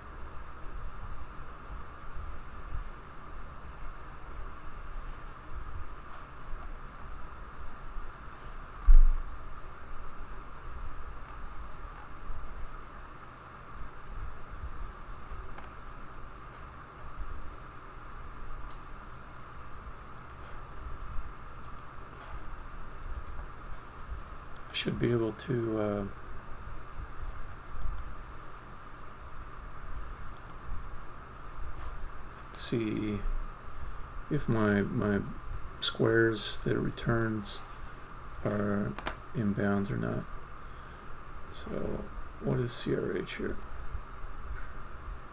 should be able to see if my squares that it returns are in bounds or not. So what is CRH here?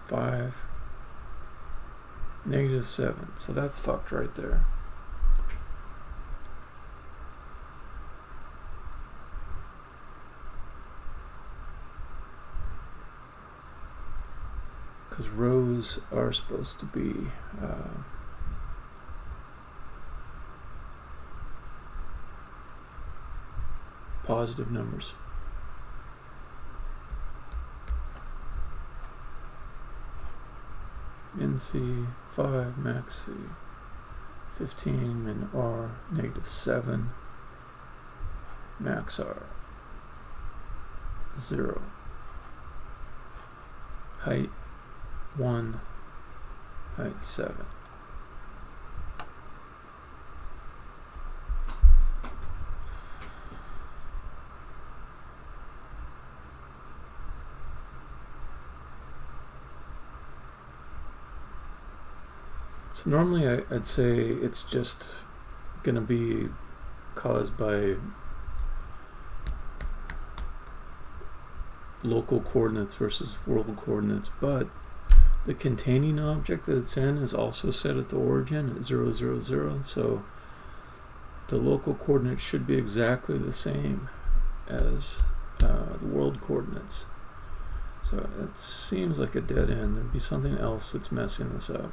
5, -7. So that's fucked right there. Because rows are supposed to be positive numbers. Min C, 5, max C, 15, min R, -7, max R, 0, height 1, height 7. So normally I'd say it's just going to be caused by local coordinates versus world coordinates, but the containing object that it's in is also set at the origin at 0, 0, 0, so the local coordinates should be exactly the same as the world coordinates. So it seems like a dead end. There'd be something else that's messing this up.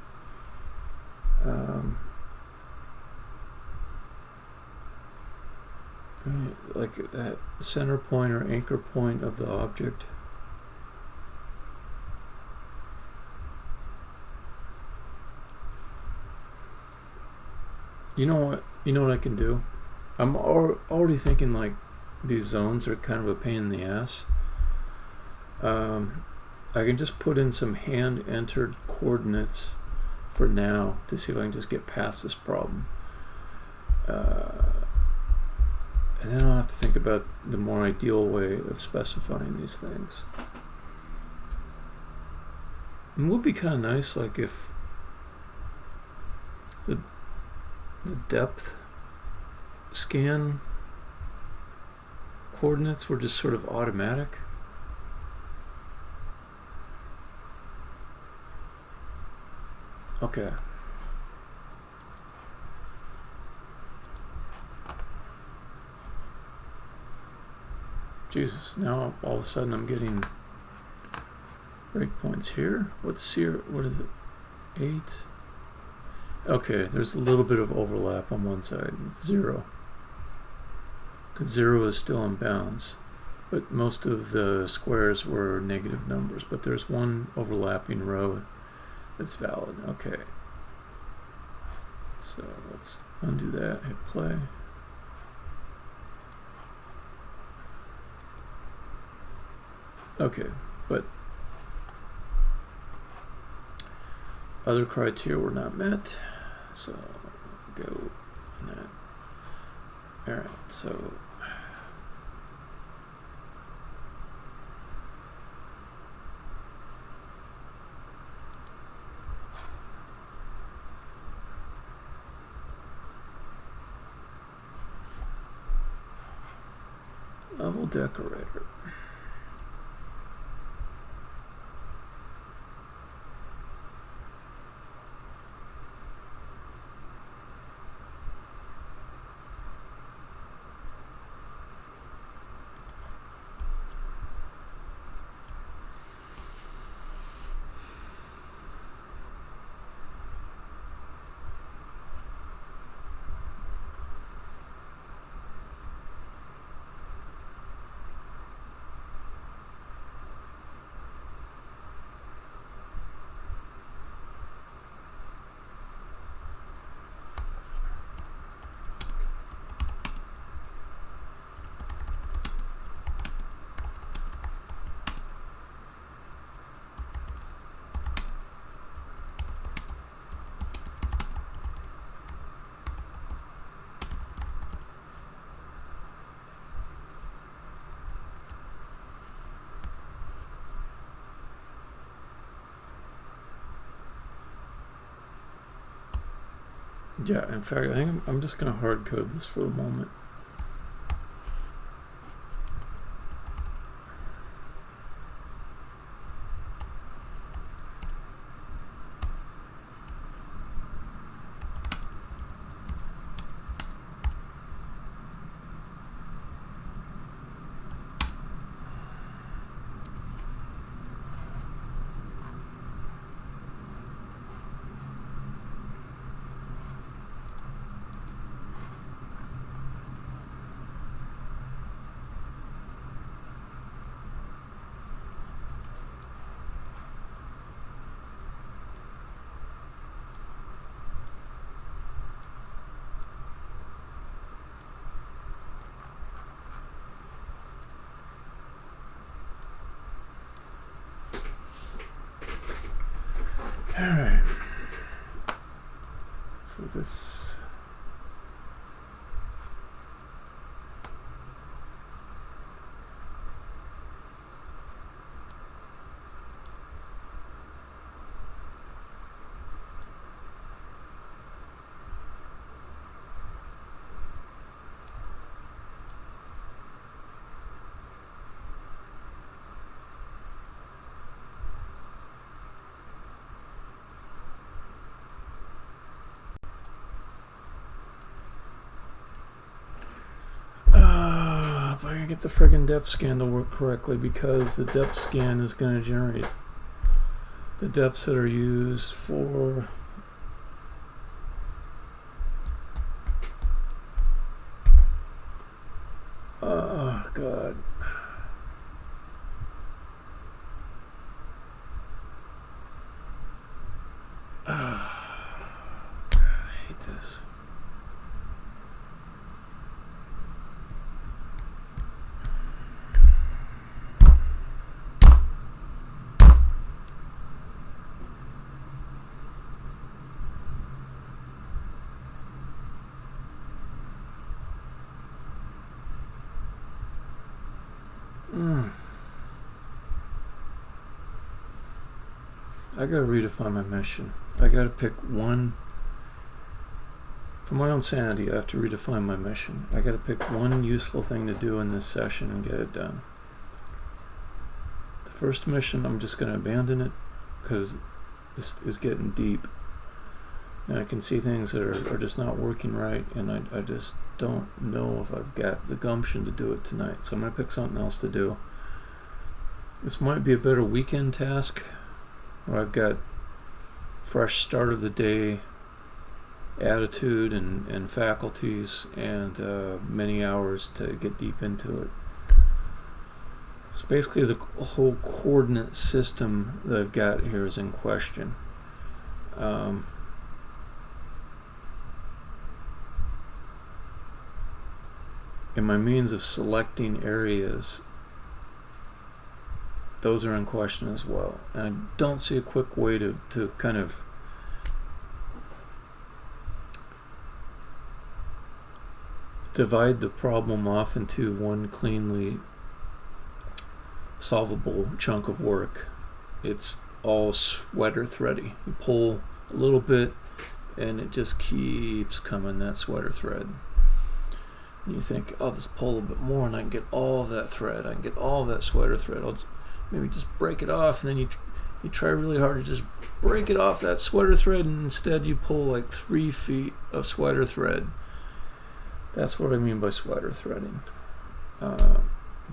Like that center point or anchor point of the object. You know what? You know what I can do? I'm already thinking like these zones are kind of a pain in the ass. I can just put in some hand-entered coordinates for now to see if I can just get past this problem. And then I'll have to think about the more ideal way of specifying these things. It would be kind of nice, like if the depth scan coordinates were just sort of automatic. Okay. Jesus, now all of a sudden I'm getting breakpoints here. What's here? What is it? 8. Okay, there's a little bit of overlap on one side. It's 0. Because 0 is still in bounds. But most of the squares were negative numbers. But there's one overlapping row that's valid. Okay. So let's undo that, hit play. Okay, but other criteria were not met, so go on that. Alright, so level decorator. Yeah, in fact, I think I'm just going to hard code this for the moment. Alright, so this I can get the friggin' depth scan to work correctly, because the depth scan is going to generate the depths that are used for God. I hate this. I gotta redefine my mission. I gotta pick one. For my own sanity, I have to redefine my mission. I gotta pick one useful thing to do in this session and get it done. The first mission, I'm just gonna abandon it, because this is getting deep. And I can see things that are just not working right, and I just don't know if I've got the gumption to do it tonight. So I'm gonna pick something else to do. This might be a better weekend task, where I've got fresh start of the day attitude and faculties, and many hours to get deep into it. So basically the whole coordinate system that I've got here is in question. And my means of selecting areas, those are in question as well. And I don't see a quick way to kind of divide the problem off into one cleanly solvable chunk of work. It's all sweater thready. You pull a little bit and it just keeps coming, that sweater thread. And you think, I'll just pull a little bit more and I can get all of that thread. I can get all of that sweater thread. I'll just maybe just break it off, and then you try really hard to just break it off that sweater thread, and instead you pull like 3 feet of sweater thread. That's what I mean by sweater threading.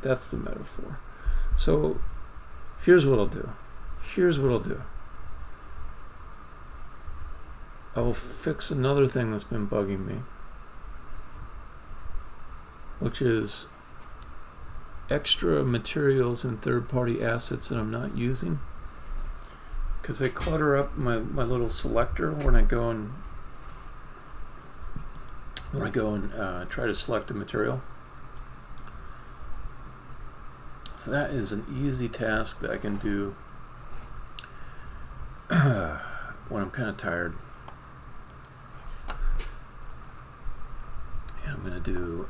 That's the metaphor. So here's what I'll do. I will fix another thing that's been bugging me, which is extra materials and third-party assets that I'm not using, because they clutter up my little selector when I go and try to select a material. So that is an easy task that I can do when I'm kind of tired. And I'm going to do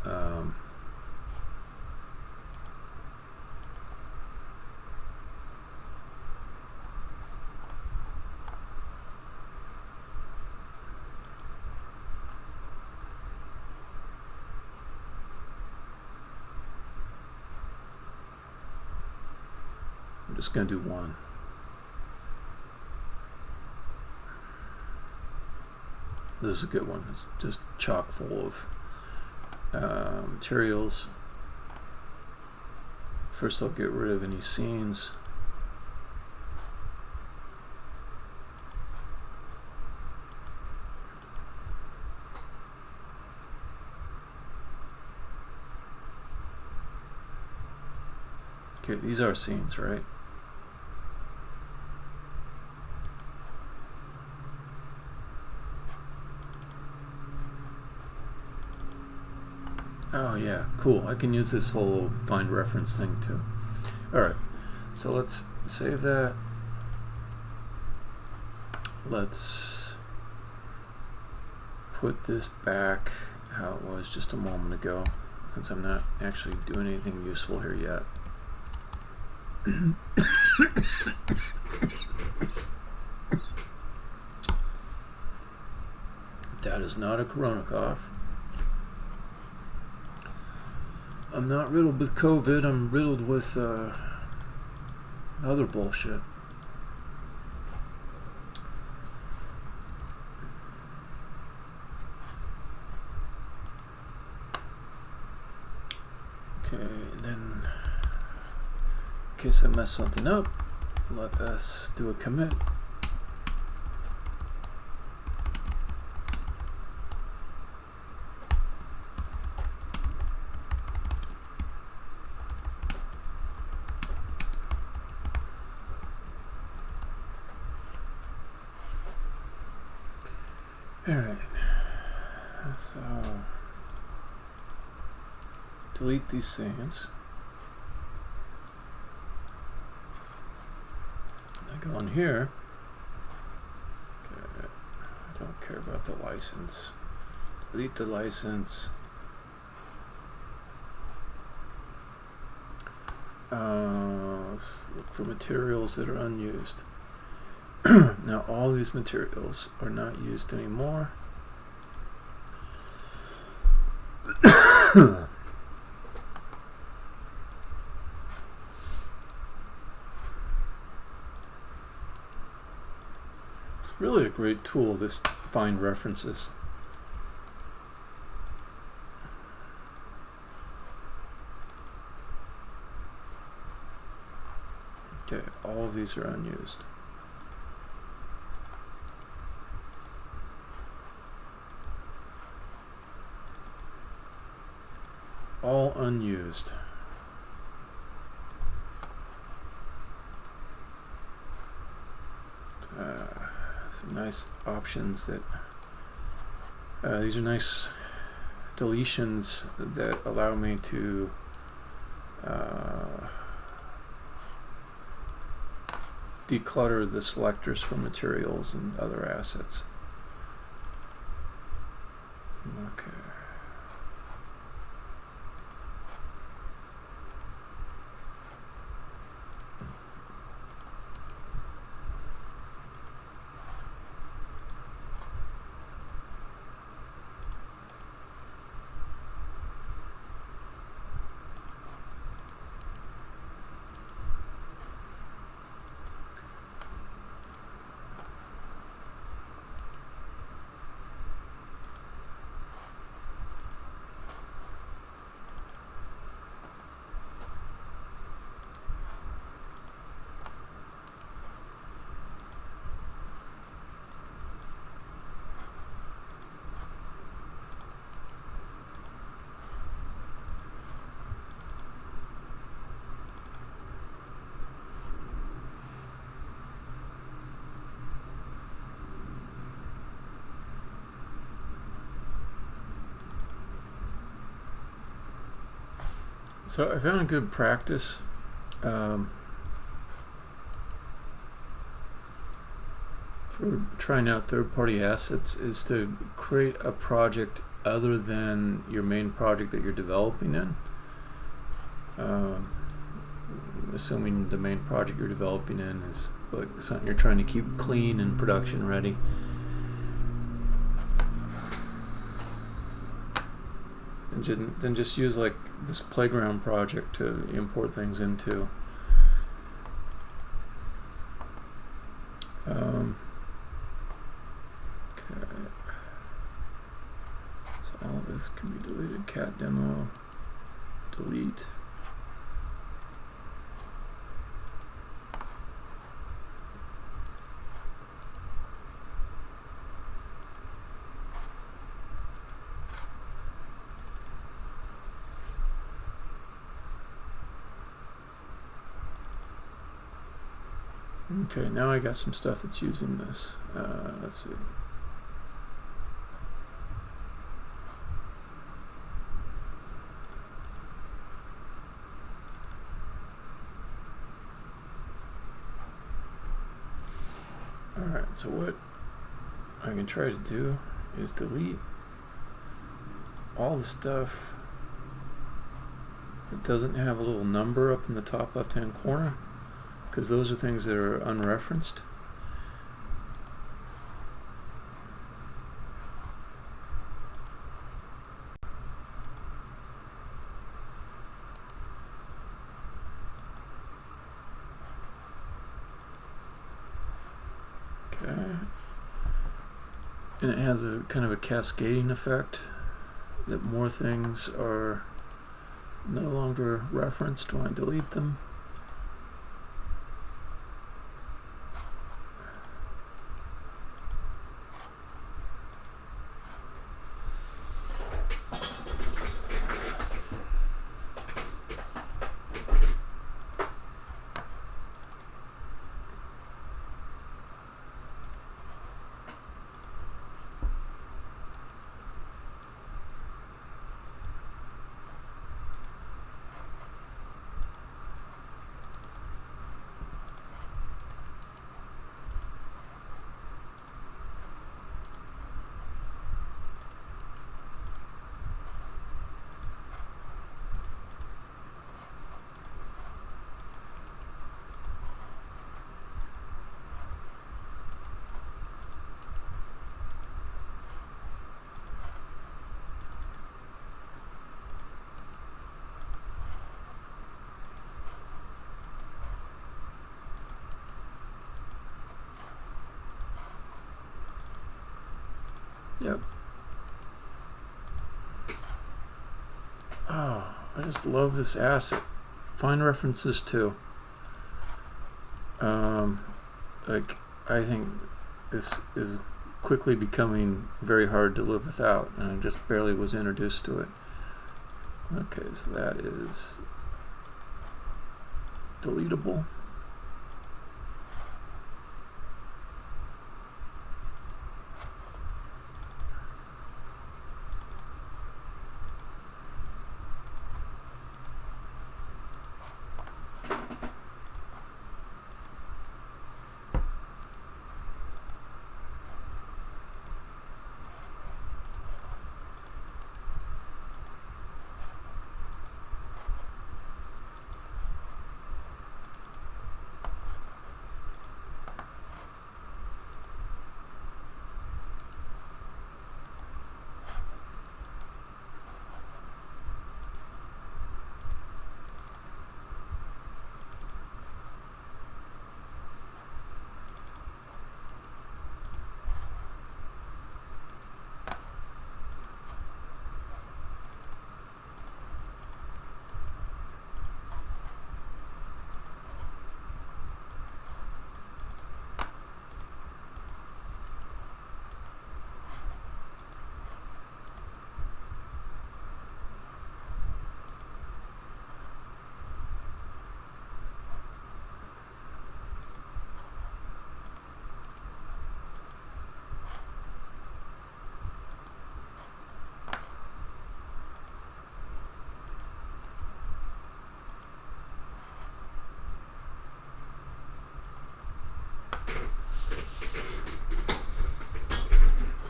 I'm just going to do one. This is a good one. It's just chock full of materials. First I'll get rid of any scenes. Okay, these are scenes, right? Oh yeah, cool. I can use this whole find reference thing too. Alright, so let's save that. Let's put this back how it was just a moment ago, since I'm not actually doing anything useful here yet. That is not a corona cough. I'm not riddled with COVID, I'm riddled with other bullshit. Okay, and then in case I mess something up, let us do a commit. Alright, so delete these things. I go in here. Okay, I don't care about the license. Delete the license. Let's look for materials that are unused. Now all these materials are not used anymore. It's really a great tool, this find references. Okay, all of these are unused. All unused. Some nice options that these are nice deletions that allow me to declutter the selectors from materials and other assets. Okay. So I found a good practice for trying out third-party assets is to create a project other than your main project that you're developing in. Assuming the main project you're developing in is like something you're trying to keep clean and production ready. And then just use like this playground project to import things into. Okay. So all of this can be deleted. Cat demo, delete. Okay, now I got some stuff that's using this. Let's see. Alright, so what I can try to do is delete all the stuff that doesn't have a little number up in the top left-hand corner, because those are things that are unreferenced. Okay. And it has a kind of a cascading effect that more things are no longer longer referenced when I delete them. Yep. Oh, I just love this asset. Find references too. Like, I think this is quickly becoming very hard to live without, and I just barely was introduced to it. Okay, so that is deletable.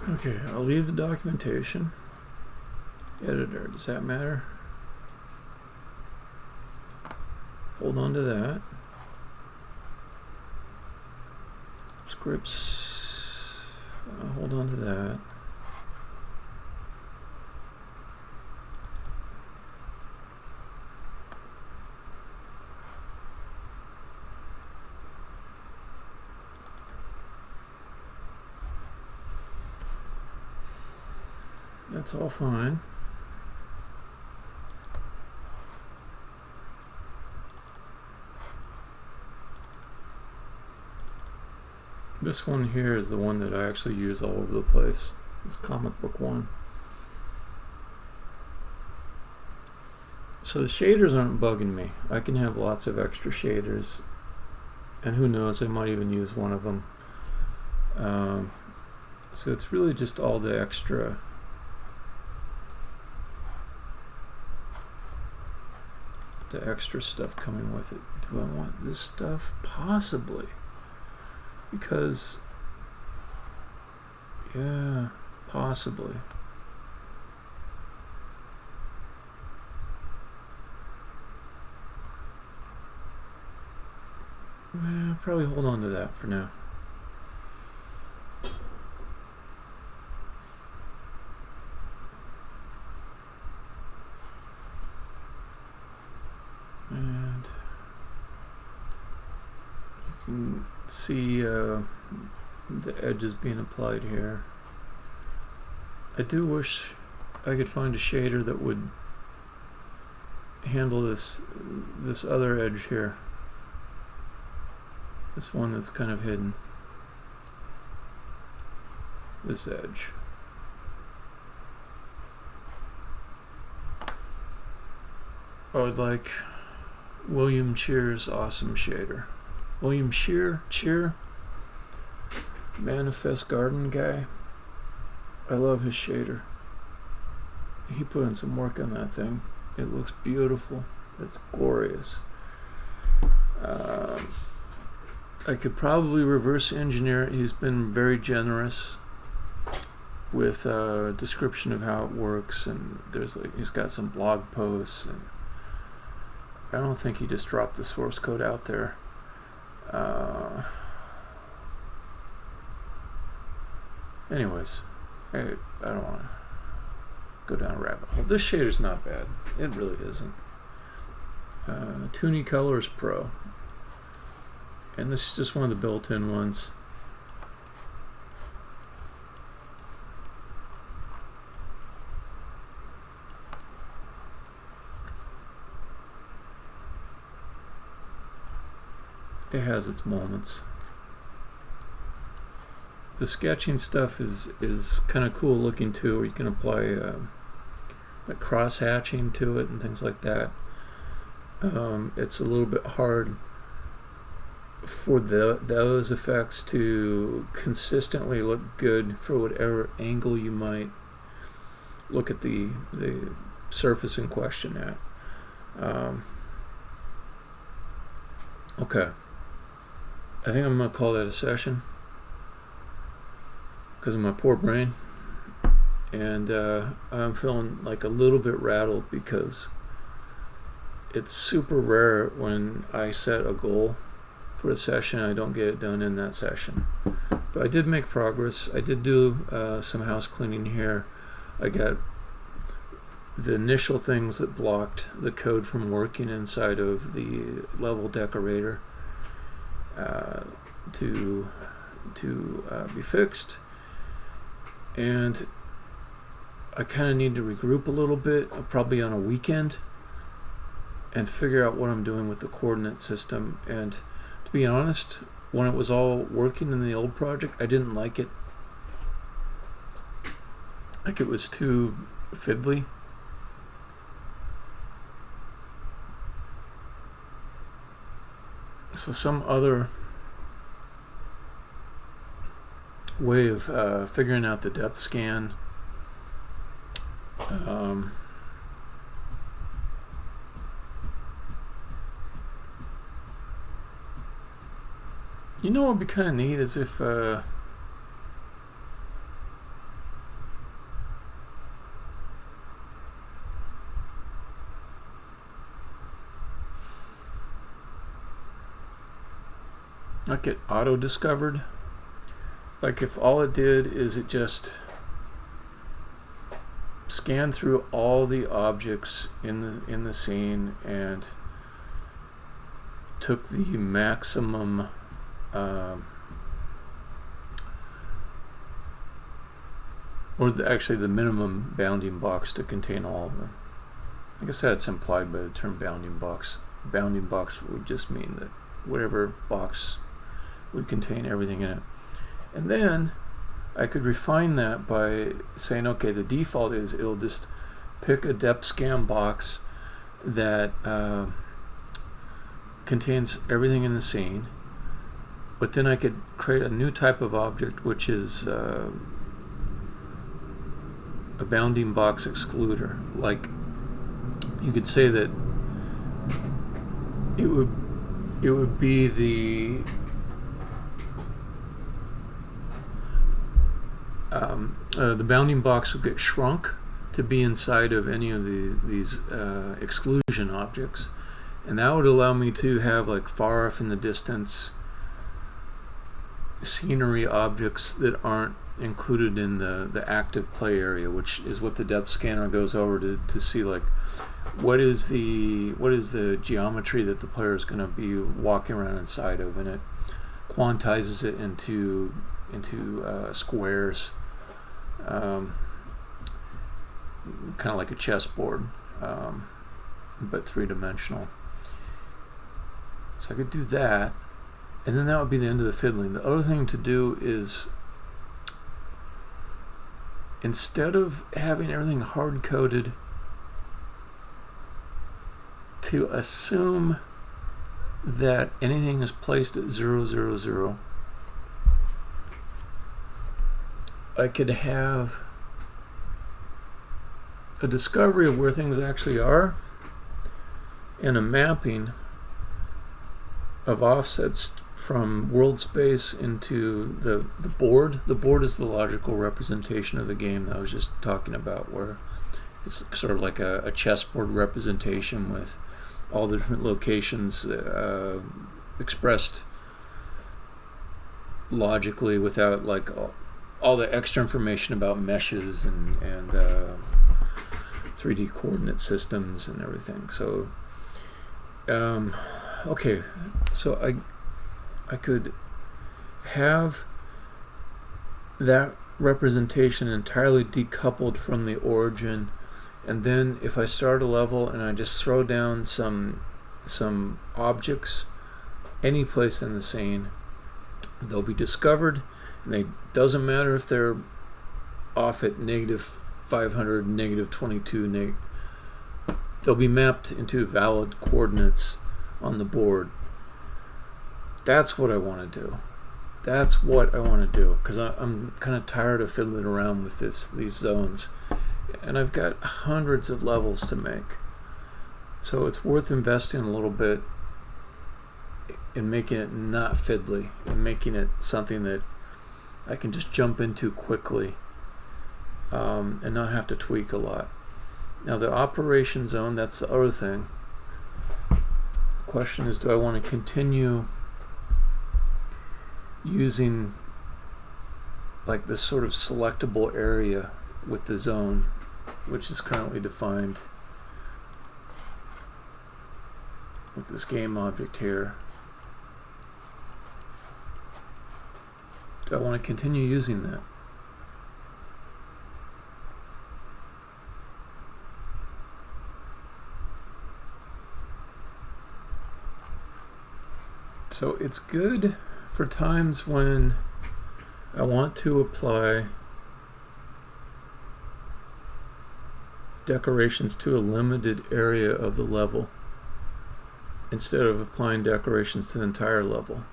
Okay, I'll leave the documentation. Editor, does that matter? Hold on to that. Scripts, hold on to that. That's all fine. This one here is the one that I actually use all over the place. This comic book one. So the shaders aren't bugging me. I can have lots of extra shaders, and who knows, I might even use one of them. So it's really just all the extra stuff coming with it. Do I want this stuff? Possibly. Because, yeah, possibly. Probably hold on to that for now. And you can see the edges being applied here. I do wish I could find a shader that would handle this other edge here. This one that's kind of hidden. This edge. I would like William Cheer's awesome shader. William Cheer, Manifest Garden guy. I love his shader. He put in some work on that thing. It looks beautiful. It's glorious. I could probably reverse engineer it. He's been very generous with a description of how it works, and he's got some blog posts, and I don't think he just dropped the source code out there. Anyways, I don't want to go down a rabbit hole. This shader's not bad. It really isn't. Toonie Colors Pro. And this is just one of the built-in ones. It has its moments. The sketching stuff is kind of cool looking too. You can apply like cross hatching to it and things like that. It's a little bit hard for those effects to consistently look good for whatever angle you might look at the surface in question at. Okay, I think I'm gonna call that a session because of my poor brain, and I'm feeling like a little bit rattled because it's super rare when I set a goal for a session I don't get it done in that session. But I did make progress. I did do some house cleaning here. I got the initial things that blocked the code from working inside of the level decorator to be fixed, and I kind of need to regroup a little bit, probably on a weekend, and figure out what I'm doing with the coordinate system. And to be honest, when it was all working in the old project, I didn't like it. Like, it was too fiddly. So some other way of figuring out the depth scan, you know, what would be kind of neat is if like it auto discovered. Like, if all it did is it just scanned through all the objects in the scene and took the maximum actually the minimum bounding box to contain all of them. I guess that's implied by the term bounding box. Bounding box would just mean that whatever box would contain everything in it. And then I could refine that by saying, okay, the default is it'll just pick a depth scan box that contains everything in the scene, but then I could create a new type of object, which is a bounding box excluder. Like, you could say that it would be the bounding box would get shrunk to be inside of any of these exclusion objects, and that would allow me to have, like, far off in the distance scenery objects that aren't included in the active play area, which is what the depth scanner goes over to see, like, what is the geometry that the player is going to be walking around inside of, and it quantizes it into squares, kind of like a chessboard. but three-dimensional. So I could do that, and then that would be the end of the fiddling. The other thing to do is, instead of having everything hard-coded, to assume that anything is placed at 0, 0, 0, I could have a discovery of where things actually are and a mapping of offsets from world space into the board. The board is the logical representation of the game that I was just talking about, where it's sort of like a chessboard representation with all the different locations expressed logically without like all the extra information about meshes and 3D coordinate systems and everything. So okay, so I could have that representation entirely decoupled from the origin, and then if I start a level and I just throw down some objects any place in the scene, they'll be discovered, and they doesn't matter if they're off at -500, -22, they'll be mapped into valid coordinates on the board. That's what I want to do. That's what I want to do, because I'm kind of tired of fiddling around with these zones, and I've got hundreds of levels to make. So it's worth investing a little bit in making it not fiddly, and making it something that I can just jump into quickly and not have to tweak a lot. Now the operation zone, that's the other thing. The question is, do I want to continue using like this sort of selectable area with the zone, which is currently defined with this game object here? Do I want to continue using that? So it's good for times when I want to apply decorations to a limited area of the level instead of applying decorations to the entire level.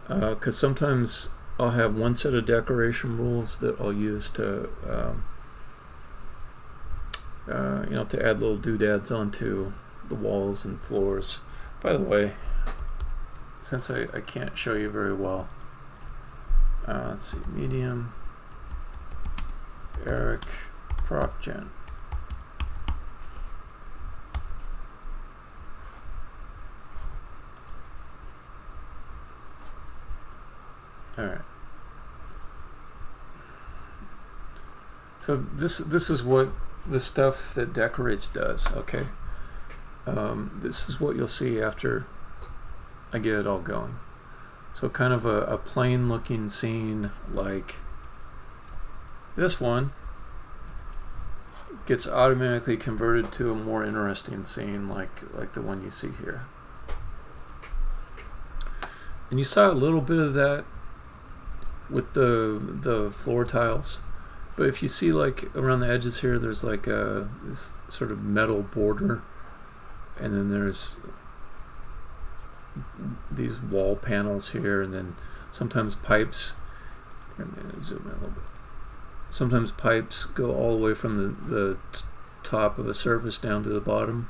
Because sometimes I'll have one set of decoration rules that I'll use to to add little doodads onto the walls and floors. By the way, since I can't show you very well, let's see, medium, Eric, prop gen. All right. So this is what the stuff that decorates does. Okay. This is what you'll see after I get it all going. So kind of a plain looking scene like this one gets automatically converted to a more interesting scene like the one you see here. And you saw a little bit of that with the floor tiles, but if you see like around the edges here, there's like this sort of metal border, and then there's these wall panels here, and then sometimes pipes. I'm gonna zoom in a little bit. Sometimes pipes go all the way from the top of a surface down to the bottom.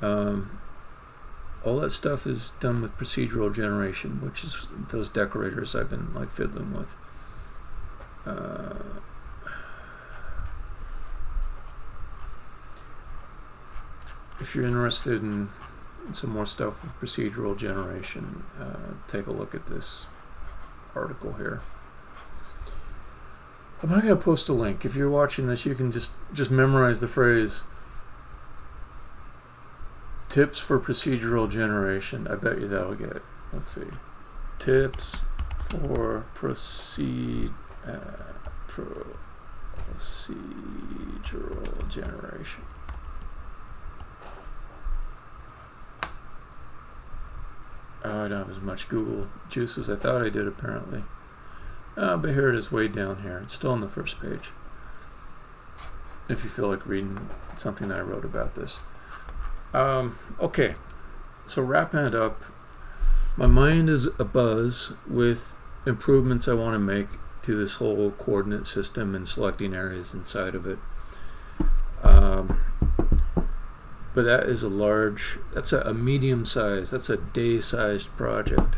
All that stuff is done with procedural generation, which is those decorators I've been like fiddling with. If you're interested in some more stuff with procedural generation, take a look at this article here. I'm not going to post a link. If you're watching this, you can just memorize the phrase tips for procedural generation. I bet you that'll get it. Let's see. Tips for procedural generation. Oh, I don't have as much Google juice as I thought I did, apparently. But here it is way down here. It's still on the first page. If you feel like reading something that I wrote about this. Okay, so wrapping it up, my mind is abuzz with improvements I want to make to this whole coordinate system and selecting areas inside of it. But that is that's a medium size, that's a day-sized project.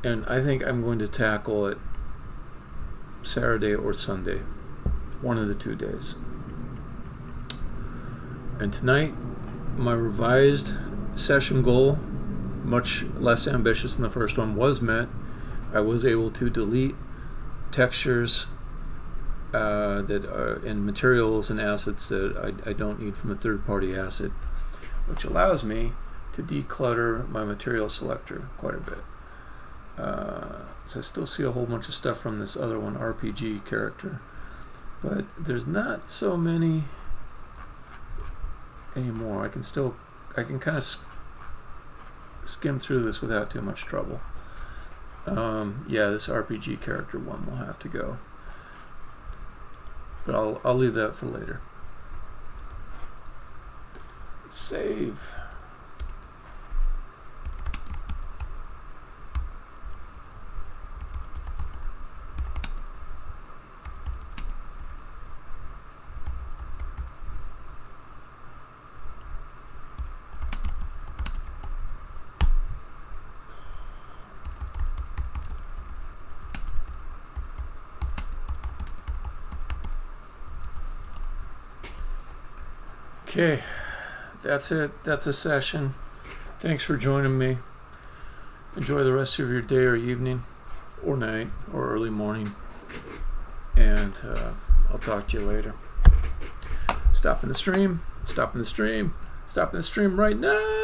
And I think I'm going to tackle it Saturday or Sunday, one of the 2 days. And tonight, my revised session goal, much less ambitious than the first one, was met. I was able to delete textures that are in materials and assets that I don't need from a third-party asset, which allows me to declutter my material selector quite a bit. So I still see a whole bunch of stuff from this other one, RPG character, but there's not so many anymore. I can kind of skim through this without too much trouble. Yeah, this RPG character one will have to go, but I'll leave that for later. Save. Okay, that's it. That's a session. Thanks for joining me. Enjoy the rest of your day or evening or night or early morning. And I'll talk to you later. Stopping the stream. Stopping the stream. Stopping the stream right now.